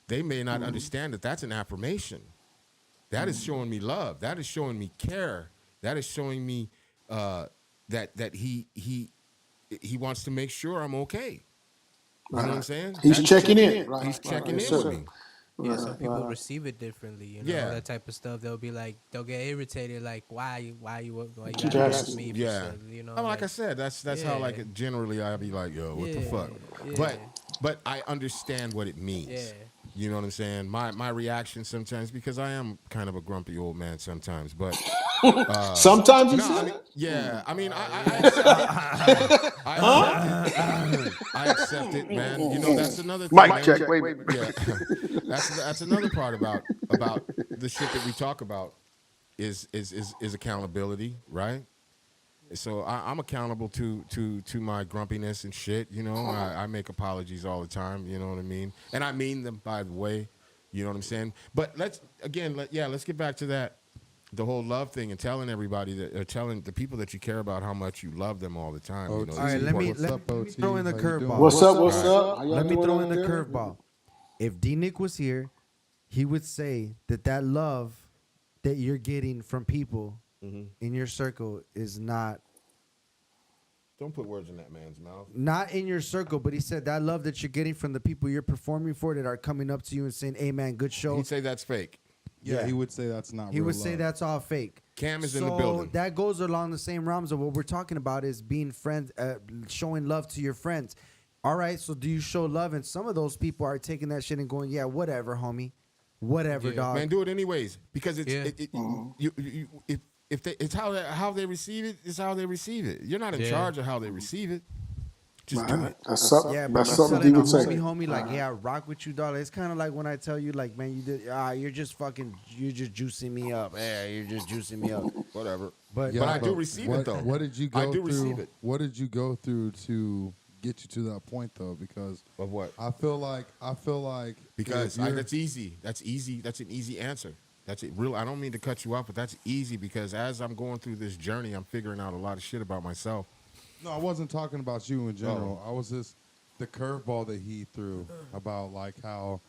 They may not understand that that's an affirmation. That is showing me love. That is showing me care. That is showing me that he wants to make sure I'm okay. You know what I'm saying? He's checking in. Right. He's checking Yes, in sir. with me. Yeah, some people Right. receive it differently, you know, Yeah. that type of stuff. They'll be like, they'll get irritated, like, why you Too gotta ask drastic. me for Yeah. stuff, you know, Like I like, said, that's how yeah, like generally I'd be like, yo, what the yeah, fuck? yeah, But I understand what it means. yeah, You know what I'm saying? My reaction sometimes, because I am kind of a grumpy old man sometimes, but Sometimes you no, I said. mean, yeah, I mean, I yeah, accept it. I accept it. I accept it, man. You know, that's another thing, Mic man. check. Wait. Yeah, that's another part about the shit that we talk about is accountability, right? So I'm accountable to my grumpiness and shit. You know, I make apologies all the time. You know what I mean, and I mean them, by the way. You know what I'm saying. But let's get back to that, the whole love thing, and telling everybody that, telling the people that you care about how much you love them all the time. You know, All right, it's important. let me throw in the curveball. What's up? What's up? How y'all Let me doing throw out in the there? curveball. If D Nick was here, he would say that love that you're getting from people in your circle is Don't put words in that man's mouth. not in your circle, but he said that love that you're getting from the people you're performing for that are coming up to you and saying, "Hey man, good show." He'd say that's fake. Yeah, he would say that's not He real would say love. that's all fake. Cam is in the So building. that goes along the same realms of what we're talking about is being friends, showing love to your friends. All right, so do you show love? And some of those people are taking that shit and going, yeah, whatever, homie, whatever, Yeah. dog. Man, do it anyways, because it's Yeah. if they, it's how they receive it is how they receive it. You're not in Yeah. charge of how they receive it. Just do Right. it. That's something. Yeah, but That's you something telling he a would say. homie, like, yeah, I rock with you, dog. It's kind of like when I tell you, like, man, you're just juicing me up. Yeah, you're just juicing me up. Whatever. But Yeah, but I do receive it, though. What did you go I do through? receive it. What did you go through to get you to that point, though? Because Of what? I feel like Because if you're- that's easy. That's easy. That's an easy answer. That's it. Real. I don't mean to cut you off, but that's easy because as I'm going through this journey, I'm figuring out a lot of shit about myself. No, I wasn't talking about you in general. I was just the curveball that he threw about like how,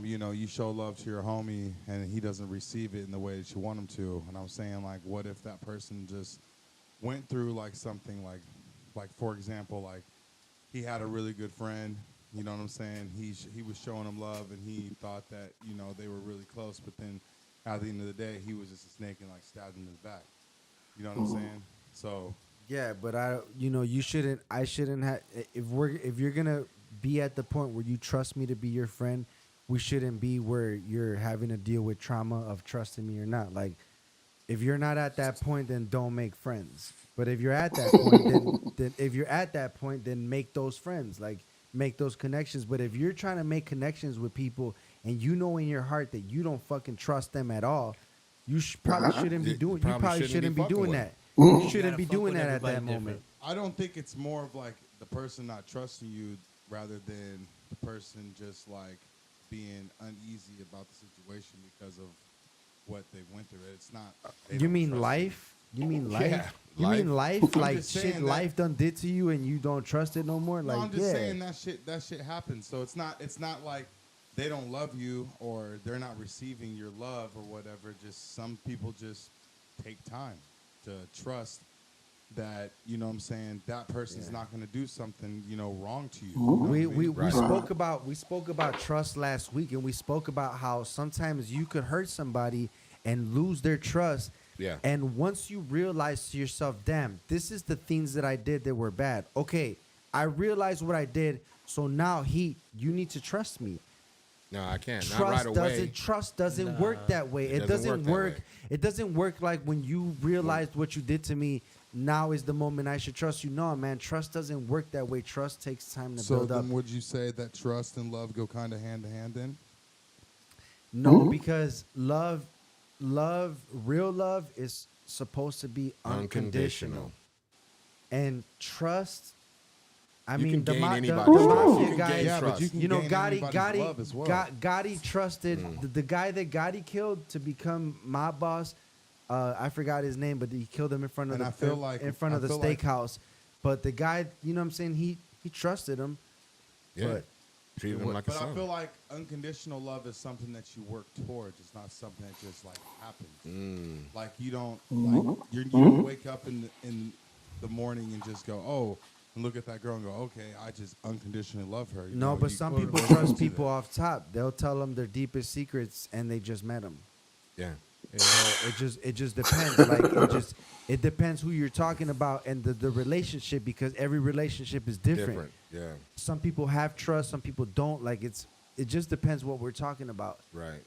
you show love to your homie and he doesn't receive it in the way that you want him to. And I'm saying like, what if that person just went through like something like for example, like he had a really good friend. You know what I'm saying? He was showing him love and he thought that they were really close, but then at the end of the day, he was just a snake and like stabbed him in his back. You know what I'm saying? So. yeah, but you shouldn't. I shouldn't have. If you're gonna be at the point where you trust me to be your friend, we shouldn't be where you're having to deal with trauma of trusting me or not. Like, if you're not at that point, then don't make friends. But if you're at that point, then make those friends. Like, make those connections. But if you're trying to make connections with people and you know in your heart that you don't fucking trust them at all, you probably shouldn't be doing. You probably shouldn't be fucking doing with that. them. You shouldn't gotta be fuck doing with that at that everybody moment. I don't think it's more of like the person not trusting you rather than the person just like being uneasy about the situation because of what they went through. It's not. they You don't mean trust life? You mean life? Yeah, You mean life? I'm Like just shit saying that- life done did to you and you don't trust it no more? No, Like, I'm just yeah. saying that shit happens. So it's not like they don't love you or they're not receiving your love or whatever. Just some people just take time to trust that, you know what I'm saying, that person's not going to do something, wrong to you. You know what I We mean? Right. spoke about trust last week, and we spoke about how sometimes you could hurt somebody and lose their trust. Yeah. And once you realize to yourself, damn, this is the things that I did that were bad. Okay, I realized what I did, so now you need to trust me. No, I can't. Not right away. Trust doesn't work that way. It doesn't work. It doesn't work like when you realized what you did to me. Now is the moment I should trust you. No, man, trust doesn't work that way. Trust takes time to So build up. then would you say that trust and love go kind of hand to hand then? No, because real love is supposed to be unconditional. And trust, I You mean, can the gain anybody's mafia trust. You can guys, gain Yeah, trust. but you can you know, gain Gotti, anybody's love as well. Gotti trusted the guy that Gotti killed to become my boss. I forgot his name, but he killed him in front of And the I feel like- in front of I the feel like- steakhouse. But the guy, you know what I'm saying? He trusted him. Yeah. But Treated him like a But I son. feel like unconditional love is something that you work towards. It's not something that just like happens. Like you don't like you don't wake up in the morning and just go, oh, and look at that girl and go, okay, I just unconditionally love her. You No, know, but you some go people into trust that. people off top. They'll tell them their deepest secrets, and they just met them. Yeah. It just depends. Like it depends who you're talking about and the relationship, because every relationship is different. Different. Yeah. Some people have trust, some people don't. Like it just depends what we're talking about. Right.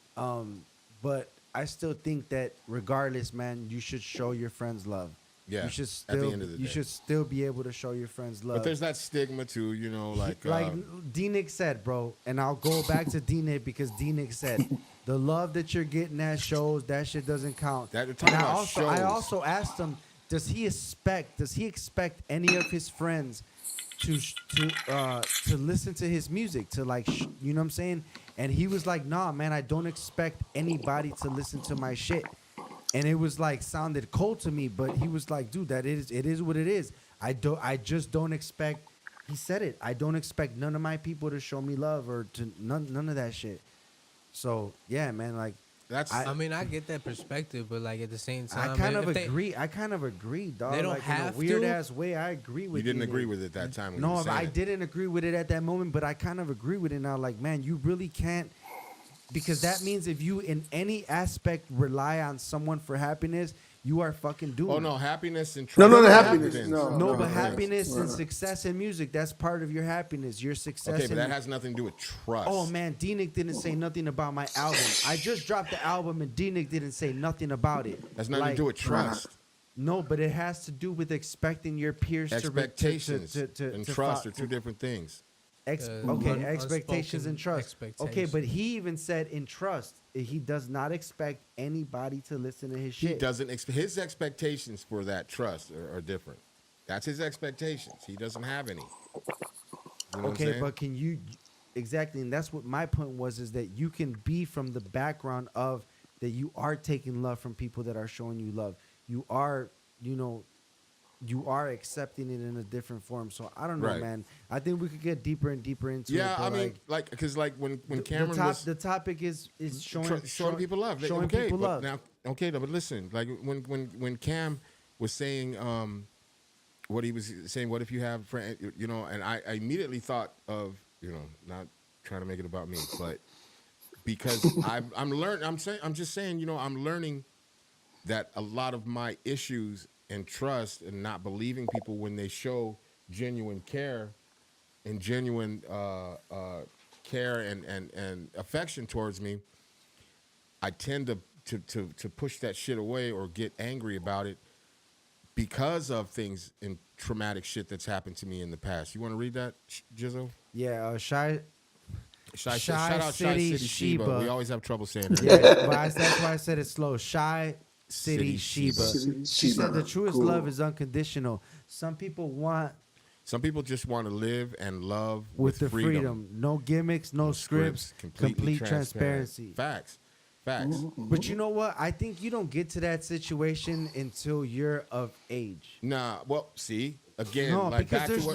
But I still think that regardless, man, you should show your friends love. Yeah, You should at the still end of the you day. should still be able to show your friends love. But there's that stigma too, you know, like D-Nick said, bro, and I'll go back to D-Nick because D-Nick said the love that you're getting at shows, that shit doesn't count. That- we're talking And about I shows. also asked him, does he expect any of his friends to listen to his music, to like you know what I'm saying? And he was like, nah, man, I don't expect anybody to listen to my shit. And it was like sounded cold to me, but he was like, dude, it is what it is. I just don't expect. He said it. I don't expect none of my people to show me love or to none of that shit. So yeah, man, like that's I mean, I get that perspective, but like at the same time, I kind of if they- agree. I kind of agree, dog. They don't like, in have a weird to. ass way. I agree with you didn't Nick. agree with it that time when you No, were saying I it. didn't agree with it at that moment, but I kind of agree with it now. Like, man, you really can't, because that means if you in any aspect rely on someone for happiness, you are fucking doomed. Oh no, happiness and No, trust. no, the are happiness. different No, things. No, no, but no, happiness and no. success in music, that's part of your happiness. Your success Okay, but in that has nothing to do with trust. Oh man, D-Nick didn't say nothing about my album. I just dropped the album and D-Nick didn't say nothing about it. Has nothing Like, to do with trust. No, but it has to do with expecting your peers Expectations to and trust are two different things. Okay, expectations and trust. unspoken Okay, but he even said in trust, he does not expect anybody to listen to his He shit. doesn't. His expectations for that trust are different. That's his expectations. He doesn't have any. You know what I'm Okay, saying? but can you exactly? And that's what my point was: is that you can be from the background of that you are taking love from people that are showing you love. You are, you are accepting it in a different form. So I don't know, Right. man. I think we could get deeper and deeper into Yeah, it. but I mean, because when Cameron was the topic is showing people love. showing Okay, people but love. now, okay, but listen, like when Cam was saying what he was saying, what if you have friend, and I immediately thought of, not trying to make it about me, but because I'm learning, I'm just saying, I'm learning that a lot of my issues and trust and not believing people when they show genuine care and genuine care and affection towards me, I tend to push that shit away or get angry about it because of things and traumatic shit that's happened to me in the past. You want to read that, Jizzo? Yeah, Shout out Shy City City Sheba. Sheba. We always have trouble saying her Yeah, name. but that's why I said it slow. Shy City City Sheba. Sheba. She said the truest Cool. love is unconditional. Some people want Some people just want to live and love with the freedom. No gimmicks, no scripts, completely complete transparent. transparency. Facts. But you know what? I think you don't get to that situation until you're of age. Nah, well, see, again, No, like because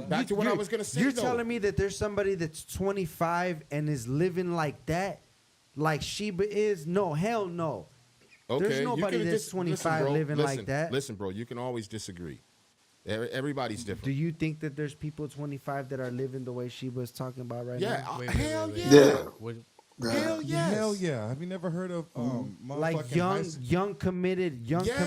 back to what I was gonna say. You're though. telling me that there's somebody that's 25 and is living like that, like Sheba is? No, hell no. Okay, There's you nobody can that's 25 bro, living like that. Listen, bro, you can always disagree. Everybody's Do different. you think that there's people 25 that are living the way Sheba is talking about right Yeah, now? hell yeah. Yeah. What, Hell yes. Hell yeah. Have you never heard of Like motherfucking young committed Yes, yes.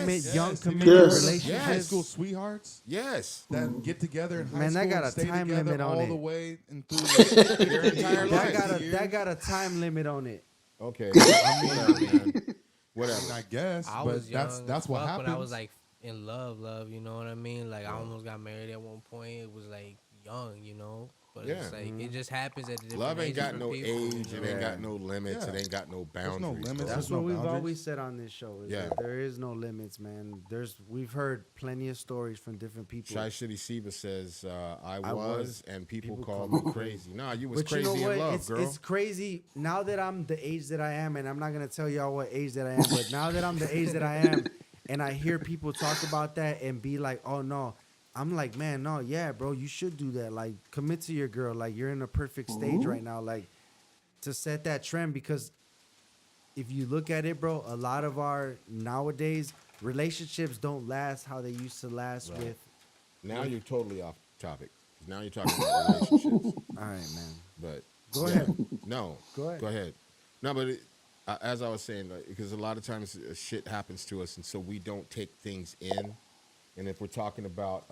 relationships. Yes. high Yes. school sweethearts Yes. that get together in high Man, school that got and a stay time together limit on all it. the way and through Their entire life. That got a time limit on it. Okay. Whatever, man. Whatever. I guess, I but was young that's as what fuck happens. when I was like in love, you know what I mean? Like I almost got married at one point. It was like young, but it's Yeah. like it just happens at a different Love ain't ages got for no people, age. you It know? ain't got no limits. Yeah. It ain't got no There's no boundaries. limits. bro. That's no what we've boundaries. always said on this show. Is Yeah. that there is no limits, man. We've heard plenty of stories from different people. Shy Shitty Sheba says, I I was, was, and people people called call me crazy. Nah, you was But you crazy know what? in love, girl. It's crazy now that I'm the age that I am, and I'm not gonna tell y'all what age that I am, but now that I'm the age that I am, and I hear people talk about that and be like, "Oh no," I'm like, "Man, no, yeah, bro, you should do that. Like, commit to your girl. Like, you're in a perfect stage right now. Like, to set that trend because if you look at it, bro, a lot of our nowadays relationships don't last how they used to last Right. with." Now you're totally off topic. Now you're talking about relationships. All right, man. But Go yeah, ahead. no, Go ahead. Go ahead. No, but as I was saying, like, because a lot of times shit happens to us, and so we don't take things in. And if we're talking about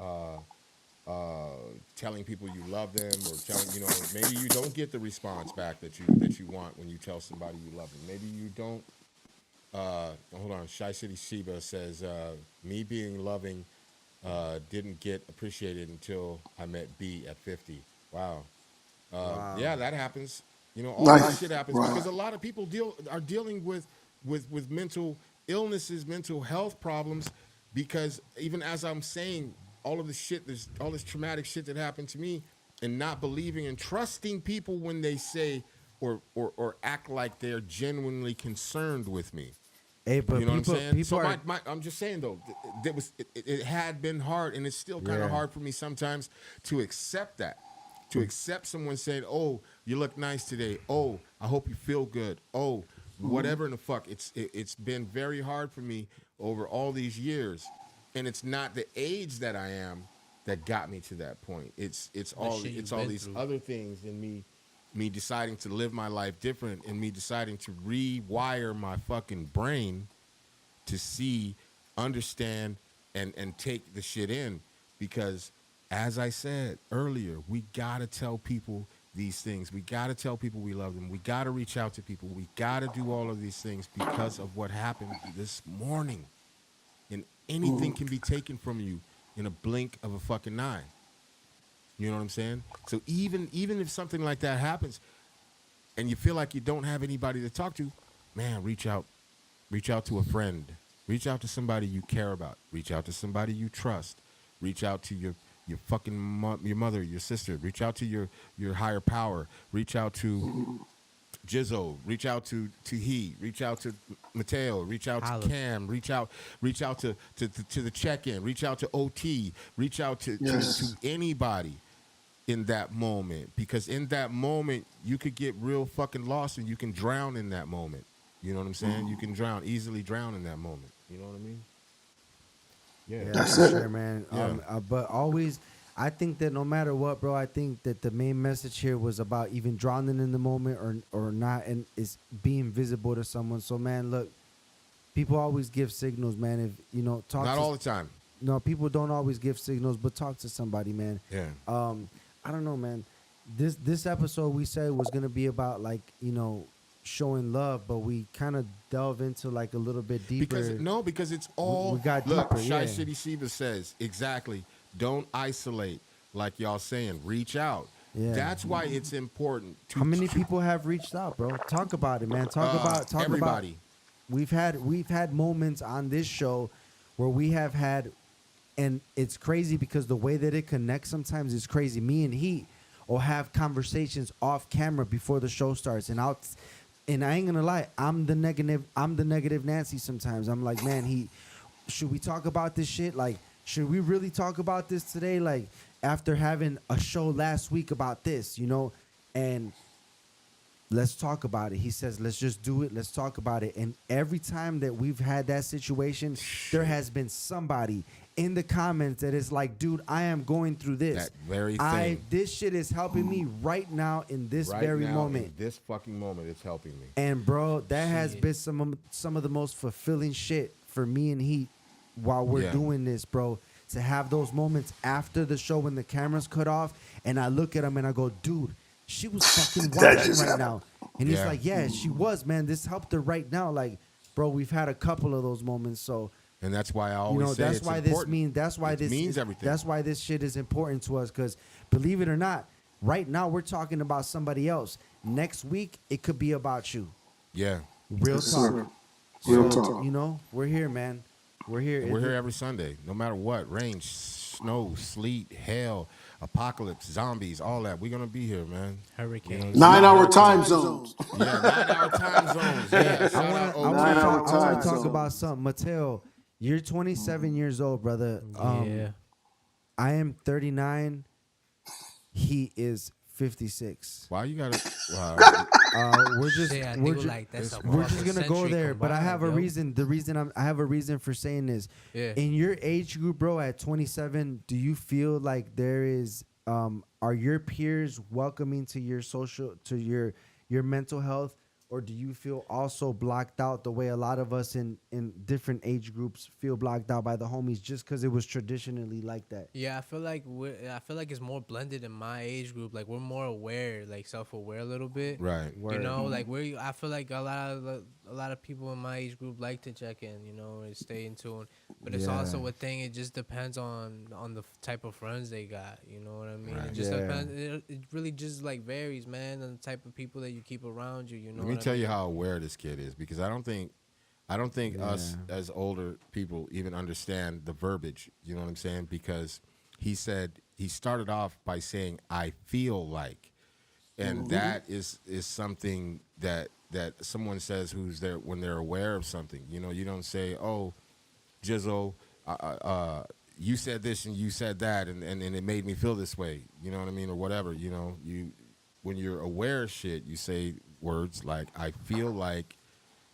telling people you love them, or telling, maybe you don't get the response back that you want when you tell somebody you love them. Maybe you don't. Hold on. Shy City Sheba says, me being loving didn't get appreciated until I met B at 50. Wow. Yeah, that happens. All Right. that shit happens Right. because a lot of people are dealing with mental illnesses, mental health problems, because even as I'm saying all of the shit, there's all this traumatic shit that happened to me, and not believing and trusting people when they say or act like they're genuinely concerned with me. Hey, but You know people, what I'm saying? people So are. I'm just saying though, it had been hard, and it's still kind of Yeah. hard for me sometimes to accept that. To accept someone saying, "Oh, you look nice today. Oh, I hope you feel good. Oh, whatever in the fuck." It's been very hard for me over all these years, and it's not the age that I am that got me to that point. It's all shit you've all been these through. other things in me deciding to live my life different, and me deciding to rewire my fucking brain to see, understand, and take the shit in. Because as I said earlier, we gotta tell people these things. We gotta tell people we love them. We gotta reach out to people. We gotta do all of these things because of what happened this morning. And anything can be taken from you in a blink of a fucking eye. You know what I'm saying? So even if something like that happens and you feel like you don't have anybody to talk to, man, reach out. Reach out to a friend. Reach out to somebody you care about. Reach out to somebody you trust. Reach out to your fucking your mother, your sister. Reach out to your higher power. Reach out to Jizzo. Reach out to he. Reach out to Mateo. Reach out Holla. to Cam. Reach out to the check-in. Reach out to OT. Reach out to anybody in that moment, because in that moment you could get real fucking lost, and you can drown in that moment. You know what I'm saying? You can easily drown in that moment. You know what I mean? Yeah. Yeah, That's for it. sure, man. Yeah. But always, I think that no matter what, bro, I think that the main message here was about even drowning in the moment or not, and is being visible to someone. So, man, look, people always give signals, man. If talk. Not to, all the time. No, people don't always give signals, but talk to somebody, man. Yeah. I don't know, man. This episode we said was gonna be about showing love, but we kind of delve into like a little bit deeper. Because it's all we got look. deeper, Shy yeah. City Sheba says exactly. Don't isolate, like y'all saying. Reach out. Yeah. That's why it's important. To How many people have reached out, bro? Talk about it, man. Talk about everybody. We've had moments on this show where we have had, and it's crazy because the way that it connects sometimes is crazy. Me and he will have conversations off camera before the show starts, and I ain't gonna lie, I'm the negative Nancy sometimes. I'm like, man, should we talk about this shit? Like, should we really talk about this today? Like, after having a show last week about this, and let's talk about it. He says, let's just do it. Let's talk about it. And every time that we've had that situation, there has been somebody in the comments that is like, dude, I am going through this. That very thing. This shit is helping me right now in this Right very now, moment. in this fucking moment, it's helping me. And bro, that has Shit. been some of the most fulfilling shit for me and he while we're Yeah. doing this, bro. To have those moments after the show when the cameras cut off, and I look at him and I go, dude, she was fucking That watching just right happened. now. And he's Yeah. like, yeah, she was, man. This helped her right now. Like, bro, we've had a couple of those moments. So, And that's why I always say that's it's why important. It means this everything. That's why this shit is important to us. Because believe it or not, right now we're talking about somebody else. Next week it could be about you. Yeah. Real Yes, talk. sir. Real So, talk. we're here, man. We're here. And we're here every Sunday, no matter what. Rain, snow, sleet, hail, apocalypse, zombies, all that. We're gonna be here, man. Hurricane. 9-hour time zones. Yeah, 9-hour time zones. Yeah, shout out I OT. want to 9-hour talk, time zone. about something. Mateo, you're 27 years old, brother. Yeah. I am 39. He is 56. Why you gotta? Wow. we're just Shit, I we're think ju- like that's a we're just fucking gonna go century there. But I have a combined, yo. reason. The reason I have a reason for saying this. Yeah. In your age group, bro, at 27, do you feel like there is are your peers welcoming to your your mental health, or do you feel also blocked out the way a lot of us in different age groups feel blocked out by the homies just because it was traditionally like that? Yeah, I feel like it's more blended in my age group. Like we're more aware, like self-aware a little bit. Right. You Word. know, like I feel like a lot of people in my age group like to check in, you know, and stay in tune. But it's also Yeah. a thing. It just depends on the type of friends they got. You know what I mean? Right. It just Yeah. depends. It really just like varies, man, on the type of people that you keep around you. You know. Let me what I tell you mean? how aware this kid is, because I don't think us as older people even understand the verbiage. You know what I'm saying? Because he started off by saying, "I feel like," and that is something that someone says who's there when they're aware of something. You know, you don't say, "Oh, Jizzle, you said this and you said that, and it made me feel this way." You know what I mean, or whatever. You know, when you're aware of shit, you say words like, "I feel like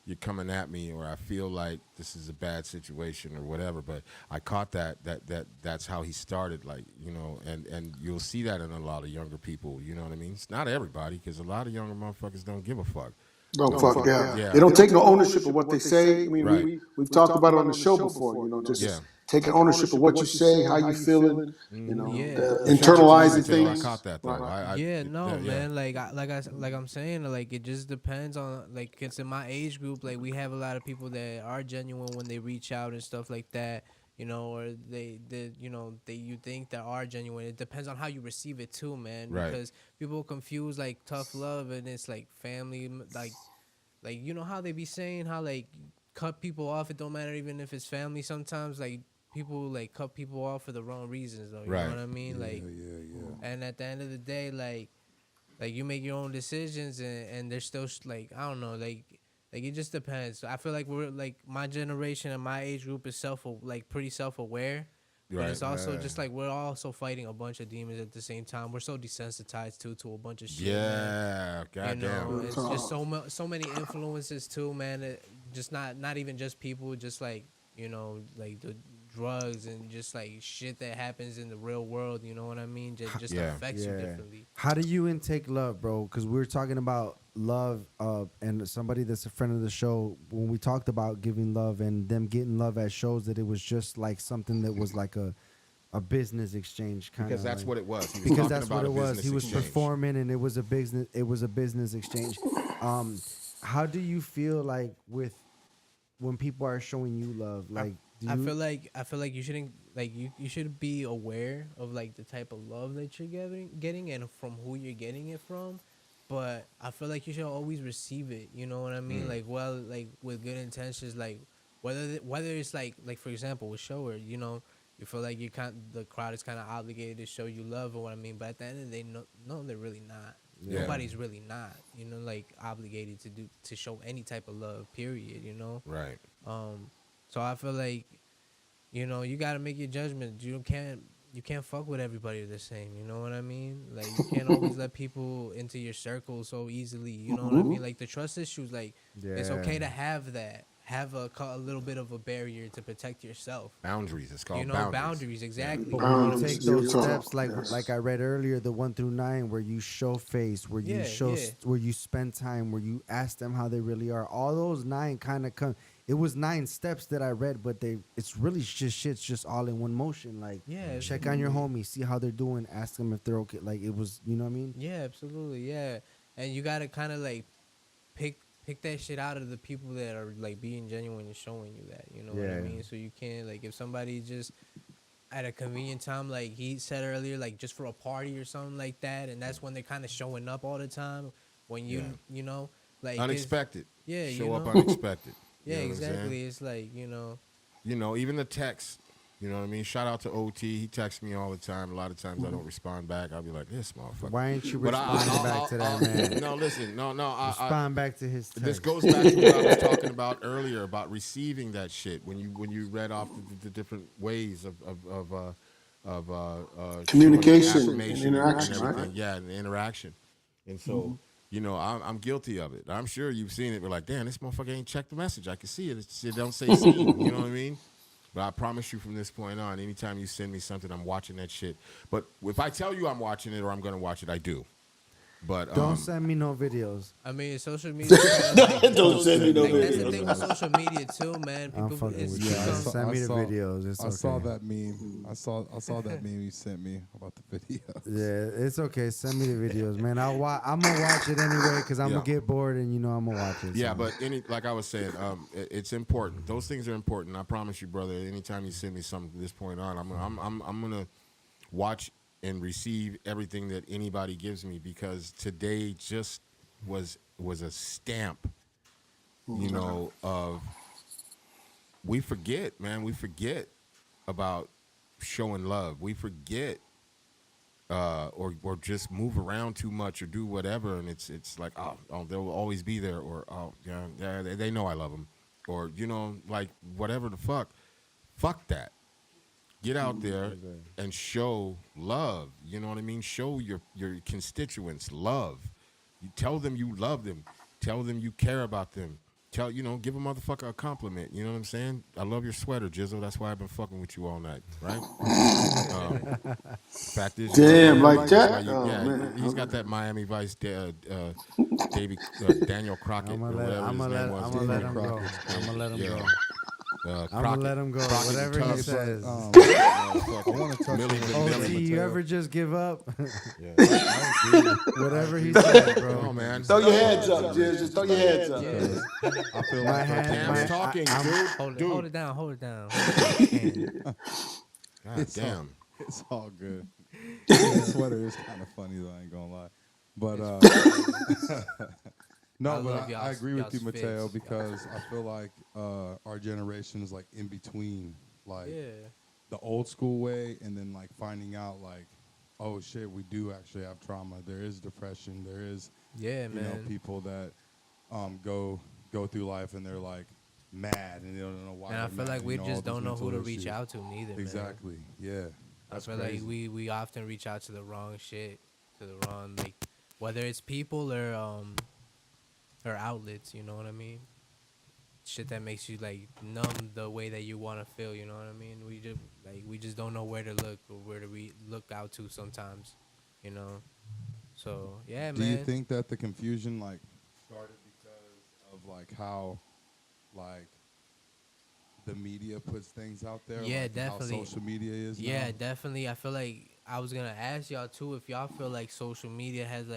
you're coming at me," or "I feel like this is a bad situation," or whatever. But I caught that's how he started, like, you know, and you'll see that in a lot of younger people. You know what I mean? It's not everybody, because a lot of younger motherfuckers don't give a fuck. Don't fuck yeah. Yeah. They don't take no ownership of what they say. I mean, Right. we've talked about it on the show before. You know, just Yeah. taking ownership of what you say, how you feeling. You know, Yeah. internalizing Jizzle, I things. caught that though. Right. Yeah, no, man. Like I'm saying, like it just depends on like it's in my age group. Like we have a lot of people that are genuine when they reach out and stuff like that. You know, or you think that are genuine. It depends on how you receive it too, man. Right. Because people confuse like tough love and it's like family, like you know how they be saying how like cut people off. It don't matter even if it's family. Sometimes like people like cut people off for the wrong reasons though. You Right. know what I mean? Like. And at the end of the day, like you make your own decisions, and there's still like I don't know, like it just depends. I feel like we're like my generation and my age group is pretty self aware, but Right. it's also just like we're also fighting a bunch of demons at the same time. We're so desensitized to a bunch of shit. Man. Yeah, You know, goddamn. it's just so many influences too, man. It just not even just people, just like you know, like the drugs and just like shit that happens in the real world. You know what I mean? Just Yeah. affects you differently. How do you intake love, bro? Because we were talking about love, and somebody that's a friend of the show, when we talked about giving love and them getting love at shows, that it was just like something that was like a business exchange kind of. Because that's what it was. He was Because talking that's about what it a was. business He was exchange. performing, and it was a business. It was a business exchange. How do you feel like with when people are showing you love? Like, I feel like you shouldn't like you should be aware of like the type of love that you're getting and from who you're getting it from, but I feel like you should always receive it. You know what I mean? Like like with good intentions, like whether it's like for example with shower, you know, you feel like the crowd is kind of obligated to show you love or what I mean, but at the end of the day, no, they're really not. Yeah. Nobody's really not, you know, like obligated to show any type of love. Period. You know. Right. So I feel like, you know, you gotta make your judgment. You can't fuck with everybody the same. You know what I mean? Like you can't always let people into your circle so easily. You know what I mean? Like the trust issues. Like it's okay to have that. Have a little bit of a barrier to protect yourself. Boundaries. It's called You know, boundaries exactly. But when you Boundaries, take those you're steps, talking, like I read earlier, the 1 through 9, where you show face, where you where you spend time, where you ask them how they really are. All those 9 kind of come. It was 9 steps that I read, but it's really just shit's just all in one motion. Like, Yeah, check on your homie, see how they're doing, ask them if they're okay. Like it was, you know what I mean? Yeah, absolutely. Yeah, and you gotta kind of like pick that shit out of the people that are like being genuine and showing you that. You know what I Yeah. mean? So you can't like if somebody just at a convenient time, like he said earlier, like just for a party or something like that, and that's when they're kind of showing up all the time. When you know like Unexpected. Yeah, you Show up know? unexpected. Yeah, You know what I'm saying? exactly. It's like you know. You know, even the text. You know what I mean? Shout out to OT. He texts me all the time. A lot of times I don't respond back. I'll be like, this motherfucker. Why ain't you But responding back to that man? No, listen. No. Respond back to his text. This goes back to what I was talking about earlier about receiving that shit. When you read off the different ways of Communication showing and affirmation interaction, right? everything. Yeah, and interaction. And so I'm guilty of it. I'm sure you've seen it. We're like, damn, this motherfucker ain't checked the message. I can see it. It don't say seen. You know what I mean? But I promise you from this point on, anytime you send me something, I'm watching that shit. But if I tell you I'm watching it or I'm going to watch it, I do. But Don't send me no videos. I mean, social media. Don't send me no like, that's the videos. thing with social media too, man. I'm People, fucking it's with you. Yeah, I become- saw- Send me the saw- videos. It's I okay. saw that meme. I saw that meme you sent me about the videos. Yeah, it's okay. Send me the videos, man. I'm gonna watch it anyway because I'm Yeah. gonna get bored and I'm gonna watch it. yeah, so. but like I was saying, it's important. Those things are important. I promise you, brother. Anytime you send me something from this point on, I'm gonna watch and receive everything that anybody gives me because today just was a stamp, of we forget, man. We forget about showing love. We forget, or just move around too much or do whatever, and it's like oh they'll always be there, or oh yeah they know I love them, or like whatever the fuck that. Get out there and show love. You know what I mean? Show your constituents love. You tell them you love them. Tell them you care about them. Give a motherfucker a compliment. You know what I'm saying? I love your sweater, Jizzle. That's why I've been fucking with you all night, right? Fact is, Damn, like that's why that? Oh, yeah, man. he's got that Miami Vice, Daniel Crockett. I'm or gonna whatever his name was. let Daniel him go. Crockett. I'm gonna let him Yeah. go. I'm gonna Crockett. let him go. Crockett Whatever and he Tubbs. says. I want to touch Millie on Oh, Millie see, you Mateo. ever just give up? Yeah. Whatever he said, Come on, bro. man. Throw your heads up, Jizz. Just throw your heads up. I feel My like hand- Cam's talking, dude. hold it down, hold it down. God It's damn. it's all good. The sweater is kind of funny though. I ain't gonna lie, but no, I but love I agree with y'all's you, Mateo, fits. because I feel like our generation is like in between, like Yeah. the old school way, and then like finding out like, oh shit, we do actually have trauma. There is depression. There is Yeah, man. people that go through life and they're like mad and they don't know why. And I they're feel mad, like we all just these don't know who mental to reach issues. out to neither, man. Exactly. Yeah. I That's feel crazy. like we often reach out to the wrong shit, to the wrong, like, whether it's people or outlets, you know what I mean? Shit that makes you like numb the way that you want to feel, you know what I mean? We just don't know where to look or where to look out to sometimes, you know. So yeah, Do man. you think that the confusion like started because of like how like the media puts things out there? Yeah, like definitely. How social media is Yeah, now? definitely. I feel like I was gonna ask y'all too if y'all feel like social media has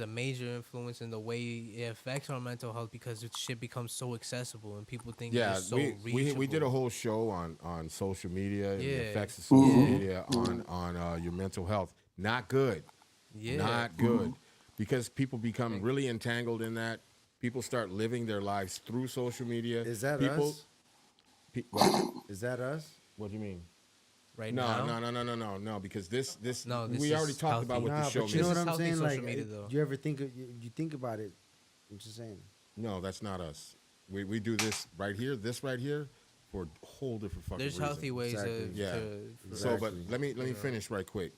a major influence in the way it affects our mental health because shit becomes so accessible and people think Yeah, it's so we reachable. did a whole show on social media and the Yeah. effects of social media on your mental health. Not good. Yeah. Not good. Because people become really entangled in that. People start living their lives through social media. Is that people, us? What? Is that us? What do you mean? right No, now. no. Because this No, this we already is talked about healthy. what Nah, the show but you know means. what I'm healthy saying? social Like, media, though. do you ever think you think about it? I'm just saying. No, that's not us. We do this right here, for a whole different fucking There's reason. healthy ways Exactly. Yeah. to So, but let me finish right quick.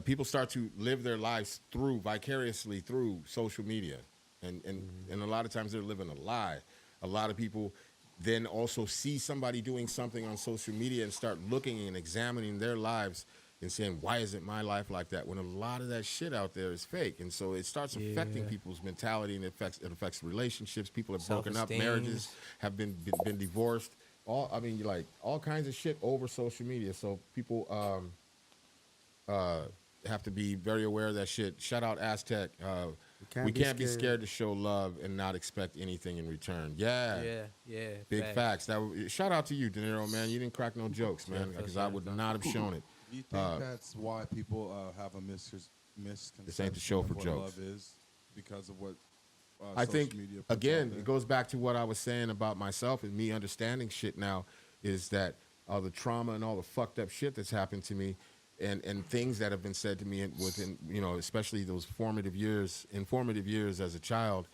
People start to live their lives vicariously through social media, and a lot of times they're living a lie. A lot of people then also see somebody doing something on social media and start looking and examining their lives and saying, why isn't my life like that? When a lot of that shit out there is fake. And so it starts affecting Yeah. people's mentality, and it affects relationships. People have broken up, Self-esteem. marriages have been divorced. All kinds of shit over social media. So people have to be very aware of that shit. Shout out Aztec. We can't be scared to show love and not expect anything in return. Yeah. Big facts. Shout out to you, De Niro, man. You didn't crack no jokes, man, because I would not have shown it. Do you think that's why people have a misconception This ain't the show of for what jokes. love is because of what I social think, media puts again, out there? it goes back to what I was saying about myself and me understanding shit now, is that all the trauma and all the fucked up shit that's happened to me, and things that have been said to me within, especially those informative years as a child,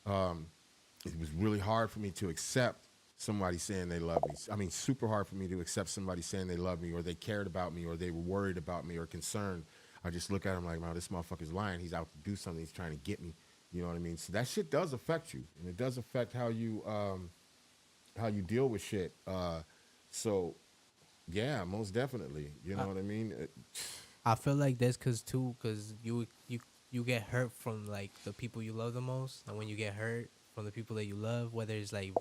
it was really hard for me to accept somebody saying they love me. I mean, super hard for me to accept somebody saying they love me or they cared about me or they were worried about me or concerned. I just look at him like, man, this motherfucker's lying. He's out to do something. He's trying to get me. You know what I mean? So that shit does affect you, and it does affect how you deal with shit. So yeah, most definitely. You know what I mean? I feel like that's cause you get hurt from like the people you love the most, and when you get hurt from the people that you love, whether it's like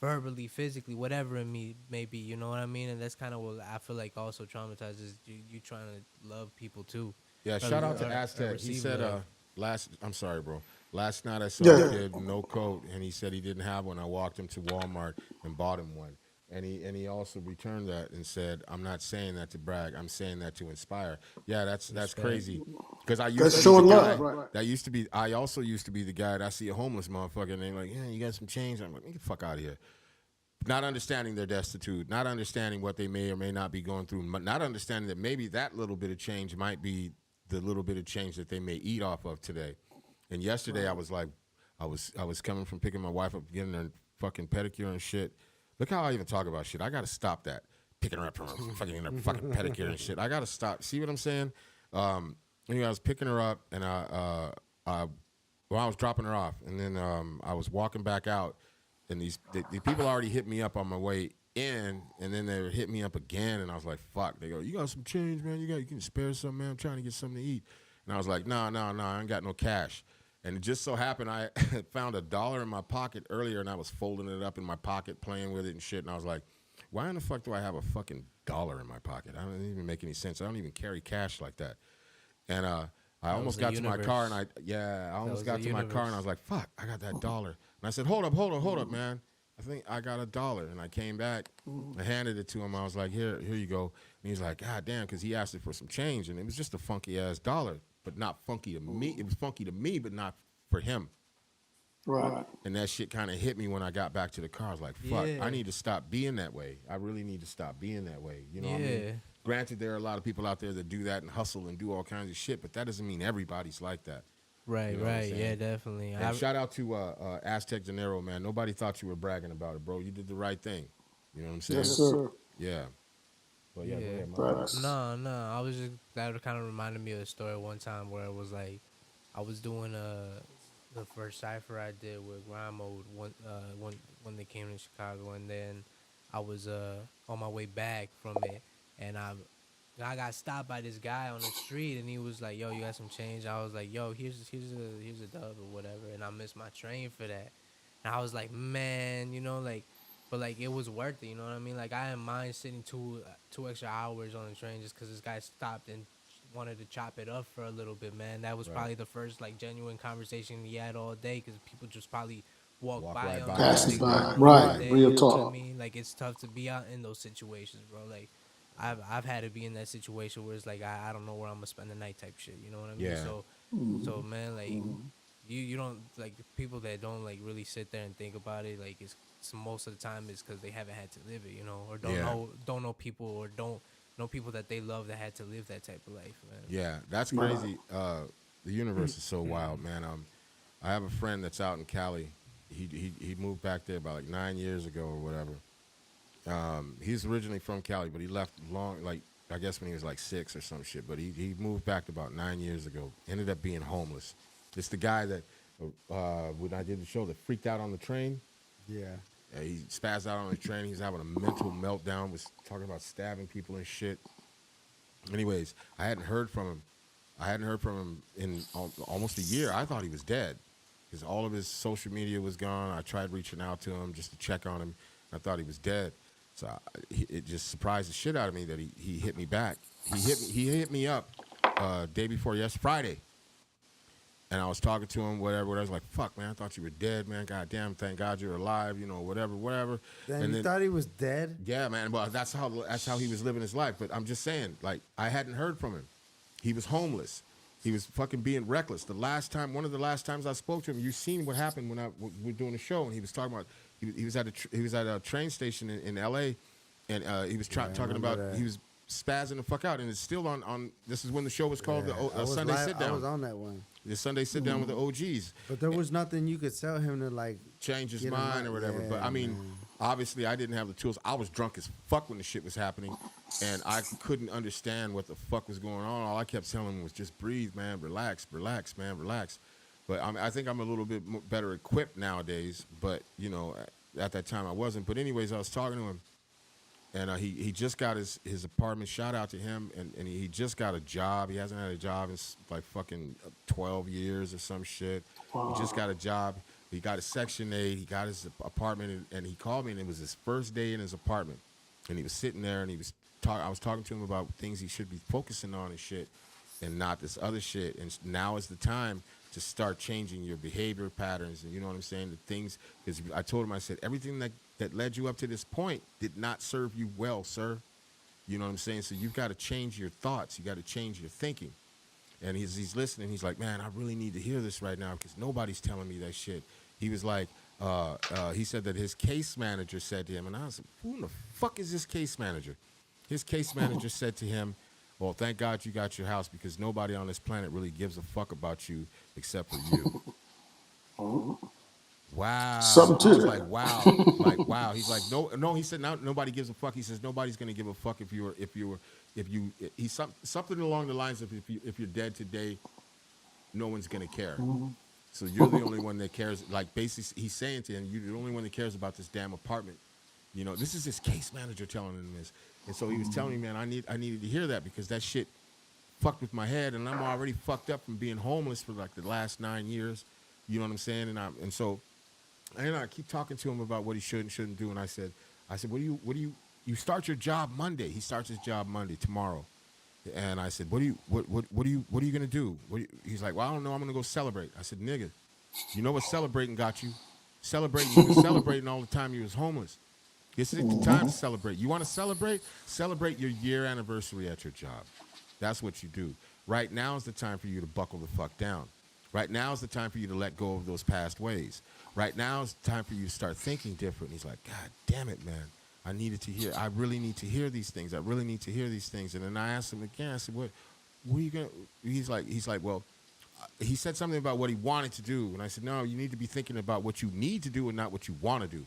verbally, physically, whatever it may be, you know what I mean? And that's kind of what I feel like also traumatizes you trying to love people too. Yeah, Or- shout out to or Aztec. He receive said, love. I'm sorry, bro. Last night I saw Yeah. a kid with no coat, and he said he didn't have one. I walked him to Walmart and bought him one. And he also returned that and said, I'm not saying that to brag. I'm saying that to inspire. Yeah, that's crazy. Because I used That's to be showing the love, guy. right. That used to be. I also used to be the guy that I see a homeless motherfucker and they're like, yeah, you got some change. I'm like, get the fuck out of here. Not understanding their destitute, not understanding what they may or may not be going through, not understanding that maybe that little bit of change might be the little bit of change that they may eat off of today. And yesterday I was like, I was coming from picking my wife up, getting her fucking pedicure and shit. Look how I even talk about shit. I got to stop that. Picking her up from her fucking pedicure and shit. I got to stop. See what I'm saying? Anyway, I was picking her up and I was dropping her off. And then I was walking back out and the people already hit me up on my way in, and then they hit me up again, and I was like, fuck. They go, you got some change, man? You can spare some, man? I'm trying to get something to eat. And I was like, no, I ain't got no cash. And it just so happened I found $1 in my pocket earlier, and I was folding it up in my pocket, playing with it and shit. And I was like, why in the fuck do I have a fucking $1 in my pocket? I don't even make any sense. I don't even carry cash like that. And I almost got to my car, and I almost got to my car, and I was like, fuck, I got that $1. And I said, hold up, man. I think I got $1. And I came back, I handed it to him. I was like, here you go. And he's like, God damn, because he asked it for some change, and it was just a funky ass $1. But not funky to me. It was funky to me, but not for him. Right. And that shit kind of hit me when I got back to the car. I was like, fuck, Yeah. I need to stop being that way. I really need to stop being that way. You know what I Yeah. mean? Granted, there are a lot of people out there that do that and hustle and do all kinds of shit, but that doesn't mean everybody's like that. Right, You know what I'm right, saying? yeah, definitely. And shout out to Aztec Gennaro, man. Nobody thought you were bragging about it, bro. You did the right thing. You know what I'm saying? Yes, sir. Yeah. But yeah, go Yeah. ahead, my Right. No, I was just that kind of reminded me of a story one time where it was like I was doing the first cipher I did with Grind Mode when they came to Chicago, and then I was on my way back from it, and I got stopped by this guy on the street, and he was like, "Yo, you got some change?" I was like, "Yo, here's a dub or whatever," and I missed my train for that, and I was like, "Man, like." But, like, it was worth it, you know what I mean? Like, I didn't mind sitting two extra hours on the train just because this guy stopped and wanted to chop it up for a little bit, man. That was Right. probably the first, like, genuine conversation he had all day because people just probably walk Walk by right him. by. Passing by. all Right. day, Real you know what talk. I mean? Like, it's tough to be out in those situations, bro. Like, I've had to be in that situation where it's like, I don't know where I'm going to spend the night type shit, you know what I mean? Yeah. So, man, like, you don't, like, people that don't, like, really sit there and think about it, like, it's most of the time it's because they haven't had to live it, or don't know people, or don't know people that they love that had to live that type of life, man. Yeah, that's crazy. The universe is so wild, man. I have a friend that's out in Cali. He moved back there about like 9 years ago or whatever. He's originally from Cali, but he left I guess when he was like 6 or some shit. But he moved back about 9 years ago. Ended up being homeless. It's the guy that when I did the show that freaked out on the train. Yeah. He spazzed out on the train. He was having a mental meltdown. Was talking about stabbing people and shit. Anyways, I hadn't heard from him in almost a year. I thought he was dead because all of his social media was gone. I tried reaching out to him just to check on him. I thought he was dead. So it just surprised the shit out of me that he hit me back. He hit me up day before Friday. And I was talking to him, whatever. I was like, fuck, man, I thought you were dead, man. God damn, thank God you're alive, whatever. Then And you thought he was dead? yeah, man. Well, that's how he was living his life. But I'm just saying, like, I hadn't heard from him. He was homeless. He was fucking being reckless. One of the last times I spoke to him, you seen what happened when we were doing the show, and he was talking about he was at a train station in L.A. and he was talking about that. he was spazzing the fuck out, and it's still on. This is when the show was called Yeah, I the was Sunday live- Sit I was Down. on that one. The Sunday Sit Down with the OGs. But there was nothing you could tell him to, like, Change his get him mind out. or whatever. Yeah, But I mean, man. obviously I didn't have the tools. I was drunk as fuck when the shit was happening, and I couldn't understand what the fuck was going on. All I kept telling him was just breathe, man, relax, relax, man, relax. But I think I'm a little bit better equipped nowadays. But you know, at that time I wasn't. But anyways, I was talking to him, and he just got his apartment. Shout out to him, and he just got a job. He hasn't had a job in like fucking 12 years or some shit. He just got a job. He got his Section 8. He got his apartment, and he called me, and it was his first day in his apartment. And he was sitting there, and I was talking to him about things he should be focusing on and shit, and not this other shit. And now is the time to start changing your behavior patterns, and you know what I'm saying? The things, because I told him, I said, everything that led you up to this point did not serve you well, sir. You know what I'm saying? So you've got to change your thoughts. You got to change your thinking. And he's listening. He's like, man, I really need to hear this right now because nobody's telling me that shit. He was like, he said that his case manager said to him, and I was like, who the fuck is this case manager? His case manager said to him, well, thank God you got your house because nobody on this planet really gives a fuck about you except for you. Wow. Something to I was that. like, wow. Like, wow. He's like, no, he said, nobody gives a fuck. He says, nobody's going to give a fuck something along the lines of if you're dead today, no one's going to care. So you're the only one that cares. Like, basically, he's saying to him, you're the only one that cares about this damn apartment. You know, this is his case manager telling him this. And so he was telling me, man, I needed to hear that because that shit fucked with my head, and I'm already fucked up from being homeless for like the last 9 years. You know what I'm saying? And so I keep talking to him about what he should and shouldn't do. And I said, what do you start your job Monday? He starts his job Monday, tomorrow. And I said, what are you gonna do? He's like, well, I don't know. I'm gonna go celebrate. I said, nigga, you know what celebrating got you? Celebrating, you were celebrating all the time you was homeless. This is the time to celebrate. You want to celebrate? Celebrate your year anniversary at your job. That's what you do. Right now is the time for you to buckle the fuck down. Right now is the time for you to let go of those past ways. Right now is the time for you to start thinking different. He's like, God damn it, man. I really need to hear these things. I really need to hear these things. And then I asked him again, I said, what are you going to, he's like, well, he said something about what he wanted to do. And I said, no, you need to be thinking about what you need to do and not what you want to do.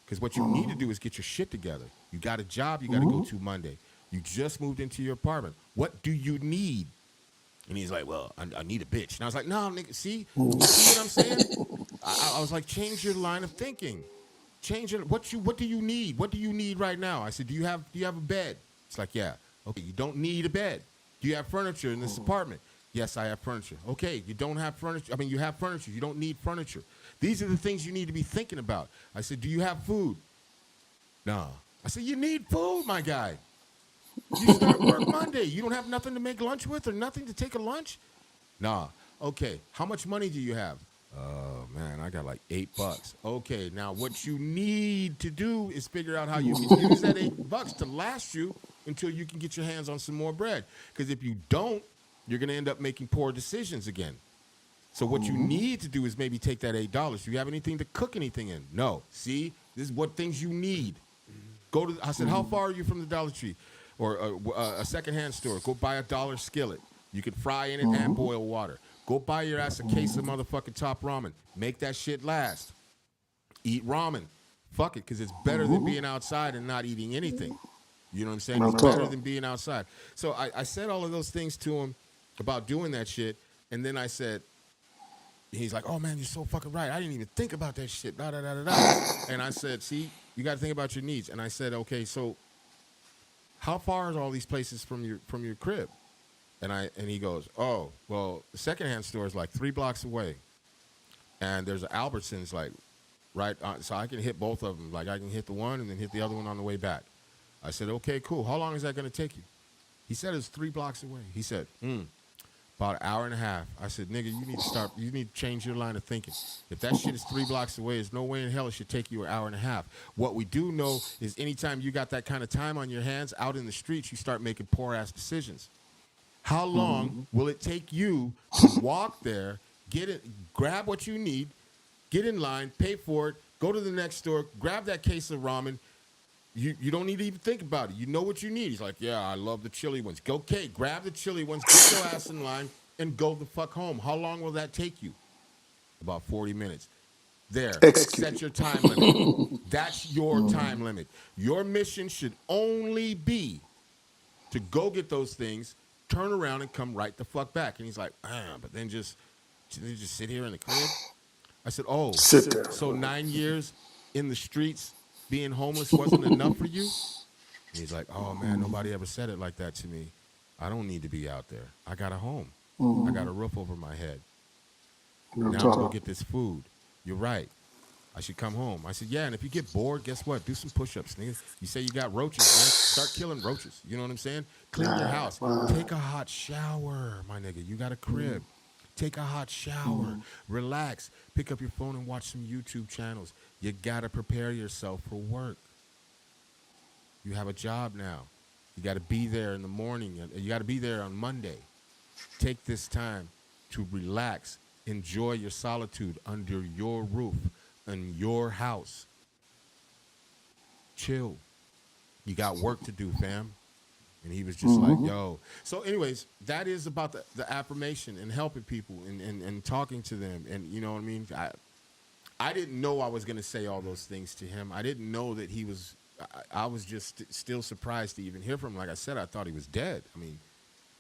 Because what you need to do is get your shit together. You got a job you got to go to Monday. You just moved into your apartment. What do you need? And he's like, well, I need a bitch. And I was like, no, nigga, see? You see what I'm saying? I was like, change your line of thinking. Change it. What do you need? What do you need right now? I said, do you have a bed? It's like, yeah. Okay, you don't need a bed. Do you have furniture in this apartment? Yes, I have furniture. Okay, you don't have furniture. I mean, you have furniture. You don't need furniture. These are the things you need to be thinking about. I said, do you have food? No. I said, you need food, my guy. You start work Monday. You don't have nothing to make lunch with or nothing to take a lunch? Nah. Okay, how much money do you have? Oh, man, I got like $8. Okay, now what you need to do is figure out how you can use that $8 to last you until you can get your hands on some more bread. Because if you don't, you're going to end up making poor decisions again. So what you need to do is maybe take that $8. Do you have anything to cook anything in? No. See, this is what things you need. I said, how far are you from the Dollar Tree or a secondhand store? Go buy a $1 skillet. You can fry in it and boil water. Go buy your ass a case of motherfucking Top Ramen. Make that shit last. Eat ramen. Fuck it, because it's better than being outside and not eating anything. You know what I'm saying? It's better than being outside. So I said all of those things to him about doing that shit, and then I said, he's like, oh, man, you're so fucking right. I didn't even think about that shit. Da, da, da, da, da. And I said, see, you got to think about your needs. And I said, okay, so how far are all these places from your crib? And he goes, oh, well, the secondhand store is like 3 blocks away. And there's an Albertsons like right on, so I can hit both of them. Like I can hit the one and then hit the other one on the way back. I said, okay, cool. How long is that going to take you? He said it's 3 blocks away. He said, about an hour and a half. I said, nigga, you need to change your line of thinking. If that shit is 3 blocks away, there's no way in hell it should take you an hour and a half. What we do know is anytime you got that kind of time on your hands out in the streets, you start making poor ass decisions. How long will it take you to walk there, get it, grab what you need, get in line, pay for it, go to the next store, grab that case of ramen? You don't need to even think about it. You know what you need. He's like, yeah, I love the chili ones. Go, okay, grab the chili ones, get your ass in line, and go the fuck home. How long will that take you? About 40 minutes. There, Execute set it. your time limit. That's your time limit. Your mission should only be to go get those things, turn around, and come right the fuck back. And he's like, but then just sit here in the crib. I said, oh, Sit there. so 9 years in the streets being homeless wasn't enough for you? And he's like, oh man, nobody ever said it like that to me. I don't need to be out there. I got a home. I got a roof over my head. Real Now go talk. get this food. You're right. I should come home. I said, yeah, and if you get bored, guess what? Do some push-ups, nigga. You say you got roaches, man. Start killing roaches. You know what I'm saying? Clean your house. Take a hot shower, my nigga. You got a crib. Take a hot shower. Relax. Pick up your phone and watch some YouTube channels. You got to prepare yourself for work. You have a job now. You got to be there in the morning. You got to be there on Monday. Take this time to relax. Enjoy your solitude under your roof in your house. Chill. You got work to do, fam. And he was just like, yo. So anyways, that is about the affirmation and helping people and talking to them. And you know what I mean? I didn't know I was going to say all those things to him. I didn't know that he was, I was just still surprised to even hear from him. Like I said, I thought he was dead. I mean,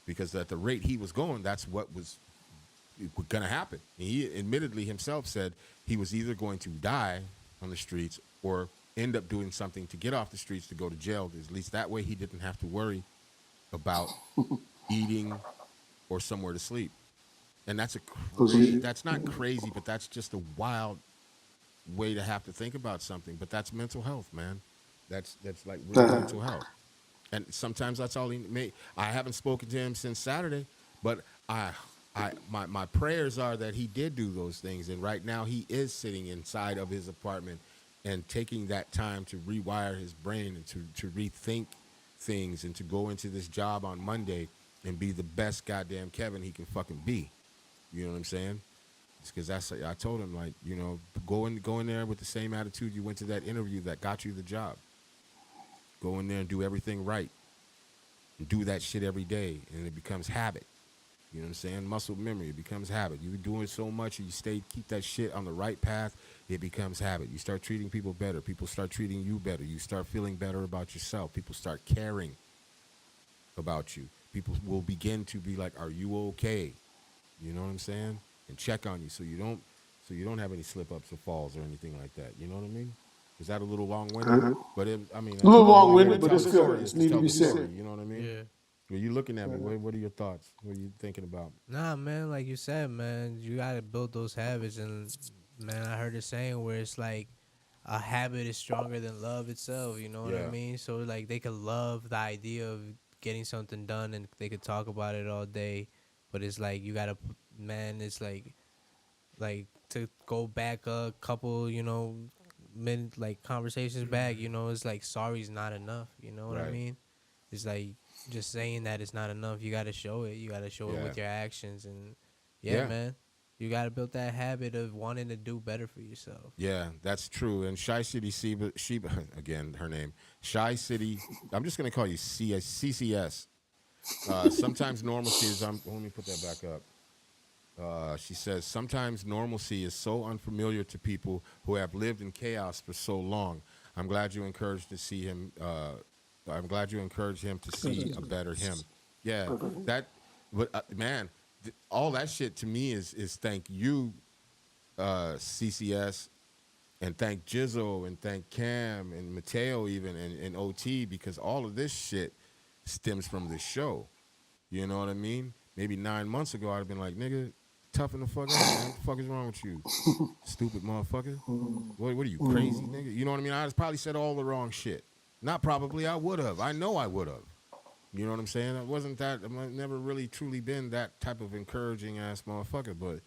because at the rate he was going, that's what was going to happen. And he admittedly himself said he was either going to die on the streets or end up doing something to get off the streets to go to jail. At least that way he didn't have to worry about eating or somewhere to sleep. And that's that's not crazy, but that's just a wild way to have to think about something. But that's mental health, man. That's like real mental health. And sometimes that's all he may. I haven't spoken to him since Saturday, but my prayers are that he did do those things. And right now he is sitting inside of his apartment and taking that time to rewire his brain and to rethink things and to go into this job on Monday and be the best goddamn Kevin he can fucking be. You know what I'm saying? Because I told him, like, you know, go in there with the same attitude you went to that interview that got you the job. Go in there and do everything right. And do that shit every day, and it becomes habit. You know what I'm saying? Muscle memory, it becomes habit. You do it so much, and you keep that shit on the right path, it becomes habit. You start treating people better. People start treating you better. You start feeling better about yourself. People start caring about you. People will begin to be like, "Are you okay?" You know what I'm saying? And check on you so you don't have any slip-ups or falls or anything like that. You know what I mean? Is that a little long-winded? But I mean, A little long-winded, way but it's tell the good. story It's is to need to tell be the story, said. you know what I mean? Yeah. Well, you looking at me. What are your thoughts? What are you thinking about? Nah, man, like you said, man, you gotta build those habits. And man, I heard a saying where it's like a habit is stronger than love itself. You know what I Yeah. mean? So like they could love the idea of getting something done and they could talk about it all day, but it's like you gotta, man, it's like to go back a couple, you know, minute like conversations back. You know, it's like sorry's not enough. You know what I Right. mean? It's like just saying that it's not enough. You got to show it. You got to show it with your actions. And Yeah. man, you got to build that habit of wanting to do better for yourself. Yeah, that's true. And Shy City Sheba, again, her name, Shy City. I'm just gonna call you CCS. Sometimes normalcy is. Let me put that back up. She says sometimes normalcy is so unfamiliar to people who have lived in chaos for so long. I'm glad you encouraged to see him. I'm glad you encouraged him to see a better him. Yeah, that. But man, all that shit to me is thank you, CCS, and thank Jizzo, and thank Cam and Mateo even and OT, because all of this shit stems from this show. You know what I mean? Maybe 9 months ago, I'd have been like, nigga, toughen the fuck up, man. What the fuck is wrong with you? Stupid motherfucker. What are you, crazy, nigga? You know what I mean? I probably said all the wrong shit. Not probably, I would have. I know I would have. You know what I'm saying? I've never really truly been that type of encouraging ass motherfucker, but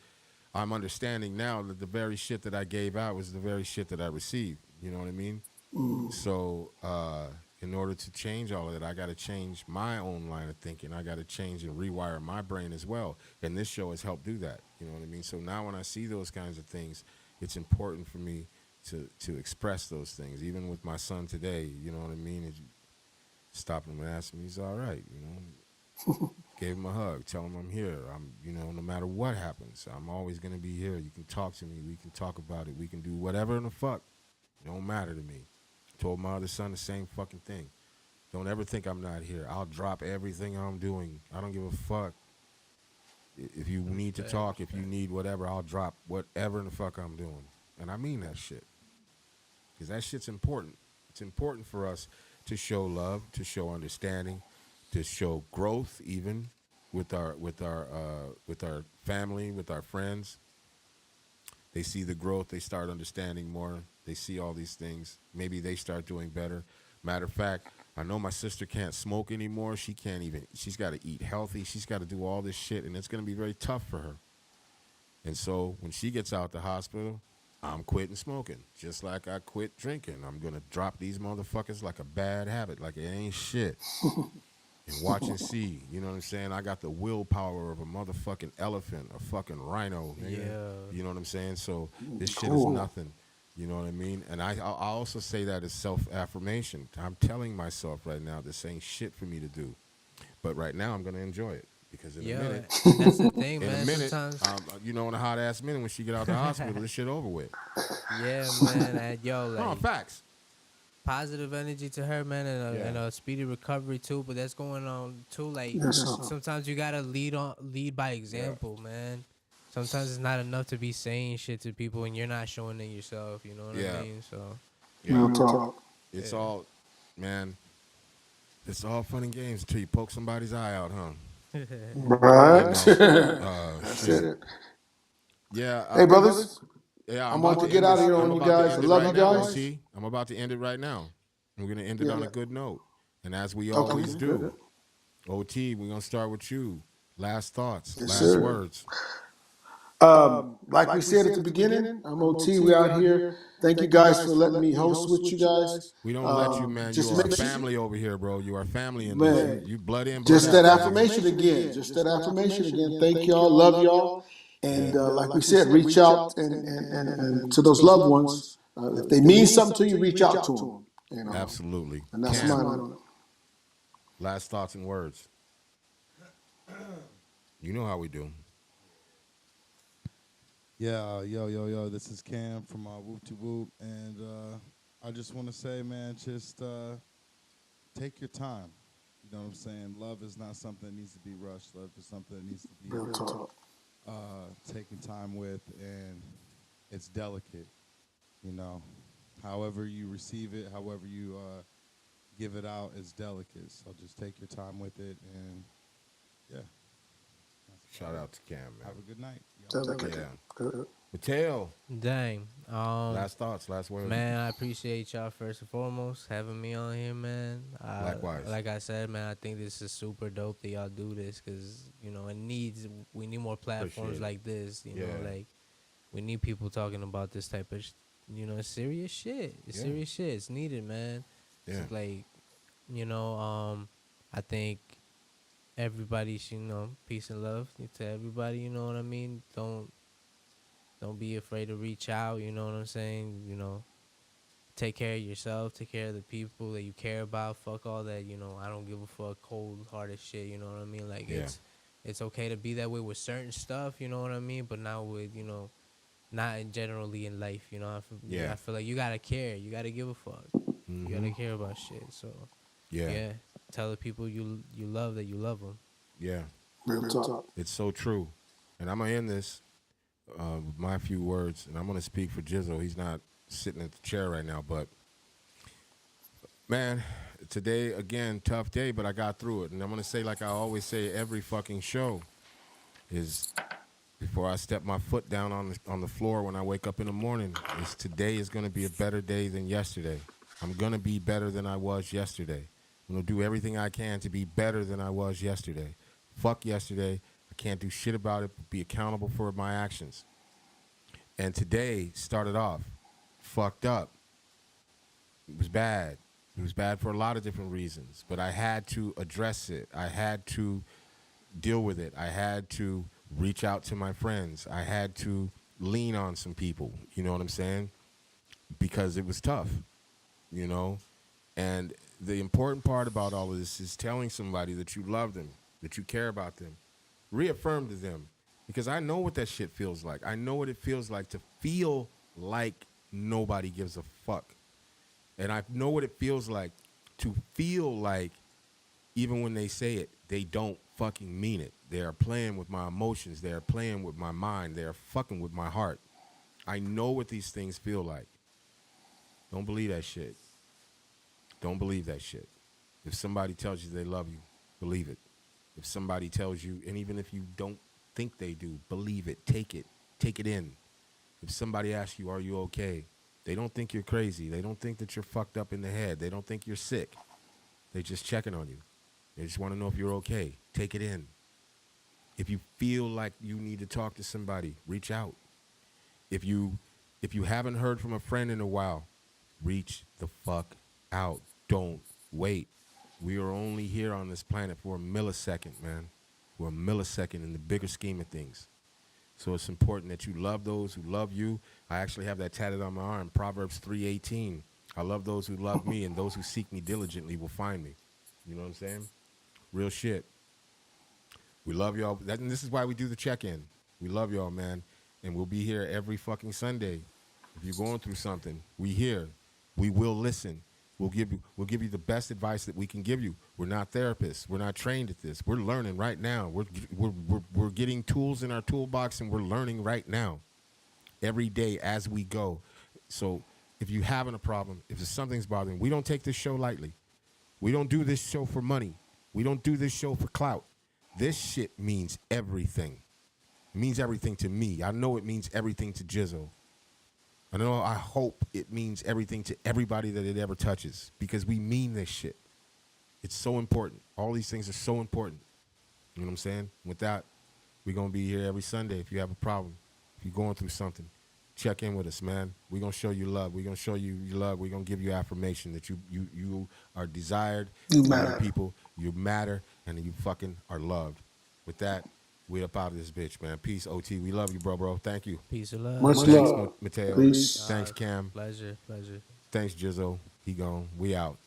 I'm understanding now that the very shit that I gave out was the very shit that I received. You know what I mean? So, in order to change all of that, I got to change my own line of thinking. I got to change and rewire my brain as well. And this show has helped do that. You know what I mean? So now when I see those kinds of things, it's important for me to express those things. Even with my son today, you know what I mean? Stop him and ask him, he's all right, you know? Gave him a hug. Tell him I'm here. I'm, no matter what happens, I'm always gonna be here. You can talk to me. We can talk about it. We can do whatever in the fuck. It don't matter to me. Told my other son the same fucking thing. Don't ever think I'm not here. I'll drop everything I'm doing. I don't give a fuck. If you need to talk, if you need whatever, I'll drop whatever in the fuck I'm doing. And I mean that shit. Because that shit's important. It's important for us to show love, to show understanding, to show growth, even with our family, with our friends. They see the growth. They start understanding more. They see all these things. Maybe they start doing better. Matter of fact, I know my sister can't smoke anymore. She can't even. She's got to eat healthy. She's got to do all this shit, and it's going to be very tough for her. And so when she gets out the hospital, I'm quitting smoking, just like I quit drinking. I'm going to drop these motherfuckers like a bad habit, like it ain't shit. And watch and see. You know what I'm saying? I got the willpower of a motherfucking elephant, a fucking rhino. Nigga. Yeah. You know what I'm saying? So this shit is nothing. You know what I mean? And I also say that as self-affirmation. I'm telling myself right now this ain't shit for me to do. But right now I'm going to enjoy it. Because in a minute, that's the thing, in man. a minute, Sometimes, in a hot ass minute when she get out the hospital, this shit over with. yeah, man. And yo, No, like facts. positive energy to her, man, and a speedy recovery too. But that's going on too. Like Yes, sir. sometimes you gotta lead by example, man. Sometimes it's not enough to be saying shit to people and you're not showing it yourself. You know what I mean? So Real talk. It's all, man, it's all fun and games until you poke somebody's eye out, huh? Right. That's it. Yeah. Hey, brothers. Yeah, I'm about to end get out of this- here I'm on you about to guys. end I it love right you now, guys. OT. I'm about to end it right now. We're going to end it Yeah, on yeah. a good note. And as we Okay. always do, Good. OT, we're going to start with you. Last thoughts, Yes, last sir. words. Like we said at the beginning, I'm OT. We out here. Thank you guys for letting me host with you guys. We don't let you, man. Just You are make sure- family over here, bro. You are family in Man, this. You blood in, blood Just out, that man. affirmation again. Just that affirmation again. Thank y'all. Love y'all. And like we said, reach out and to those loved ones. If they mean something to you, reach out to them. You know. Absolutely. And that's Cam, mine on it. last thoughts and words. You know how we do. Yeah, yo. This is Cam from Whoop to Whoop, and I just want to say, man, just take your time. You know what I'm saying? Love is not something that needs to be rushed. Love is something that needs to be Real talk. taken time with, and it's delicate. You know, however you receive it, however you give it out, is delicate. So just take your time with it, and yeah. Shout out to Cam, man. Have a good night. Y'all. Delicate. Yeah. Good. Mateo, dang. last thoughts, last words. Man, I appreciate y'all first and foremost having me on here, man. Likewise. Like I said, man, I think this is super dope that y'all do this because we need more platforms Appreciate it. like this. You Yeah. know, like we need people talking about this type of, serious shit. It's Yeah. serious shit. It's needed, man. Yeah. It's like, I think everybody should, peace and love to everybody. You know what I mean? Don't be afraid to reach out, you know what I'm saying? Take care of yourself, take care of the people that you care about. Fuck all that, I don't give a fuck, cold-hearted shit, you know what I mean? Like, Yeah. it's okay to be that way with certain stuff, you know what I mean? But not with, not generally in life, Yeah. I feel like you gotta care. You gotta give a fuck. You gotta care about shit. So, yeah. Tell the people you love that you love them. Yeah. Real talk. It's so true. And I'm going to end this with my few words, and I'm going to speak for Jizzo. He's not sitting at the chair right now, but, man, today, again, tough day, but I got through it. And I'm going to say, like I always say every fucking show, is before I step my foot down on the floor when I wake up in the morning, is today is going to be a better day than yesterday. I'm going to be better than I was yesterday. I'm going to do everything I can to be better than I was yesterday. Fuck yesterday. I can't do shit about it, but be accountable for my actions. And today started off fucked up. It was bad. It was bad for a lot of different reasons, but I had to address it. I had to deal with it. I had to reach out to my friends. I had to lean on some people, you know what I'm saying? Because it was tough, And the important part about all of this is telling somebody that you love them, that you care about them. Reaffirm to them, because I know what that shit feels like. I know what it feels like to feel like nobody gives a fuck. And I know what it feels like to feel like even when they say it, they don't fucking mean it. They are playing with my emotions. They are playing with my mind. They are fucking with my heart. I know what these things feel like. Don't believe that shit. Don't believe that shit. If somebody tells you they love you, believe it. If somebody tells you, and even if you don't think they do, believe it. Take it. Take it in. If somebody asks you, are you okay? They don't think you're crazy. They don't think that you're fucked up in the head. They don't think you're sick. They just checking on you. They just want to know if you're okay. Take it in. If you feel like you need to talk to somebody, reach out. If you haven't heard from a friend in a while, reach the fuck out. Don't wait. We are only here on this planet for a millisecond, man. We're a millisecond in the bigger scheme of things. So it's important that you love those who love you. I actually have that tatted on my arm, Proverbs 3:18. I love those who love me, and those who seek me diligently will find me. You know what I'm saying? Real shit. We love y'all. And this is why we do the check-in. We love y'all, man. And we'll be here every fucking Sunday. If you're going through something, we here. We will listen. We'll give you the best advice that we can give you. We're not therapists. We're not trained at this. We're learning right now. We're getting tools in our toolbox, and we're learning right now, every day as we go. So if you're having a problem, if something's bothering, we don't take this show lightly. We don't do this show for money. We don't do this show for clout. This shit means everything. It means everything to me. I know it means everything to Jizzle. I hope it means everything to everybody that it ever touches, because we mean this shit. It's so important. All these things are so important. You know what I'm saying? With that, we're going to be here every Sunday. If you have a problem, if you're going through something, check in with us, man. We're going to show you love. We're going to show you love. We're going to give you affirmation that you are desired. You by matter. other people. You matter, and you fucking are loved. With that, we up out of this bitch, man. Peace, OT. We love you, bro. Thank you. Peace and love. Much Thanks, love. Mateo. Peace. Thanks, Cam. Pleasure. Thanks, Jizzo. He gone. We out.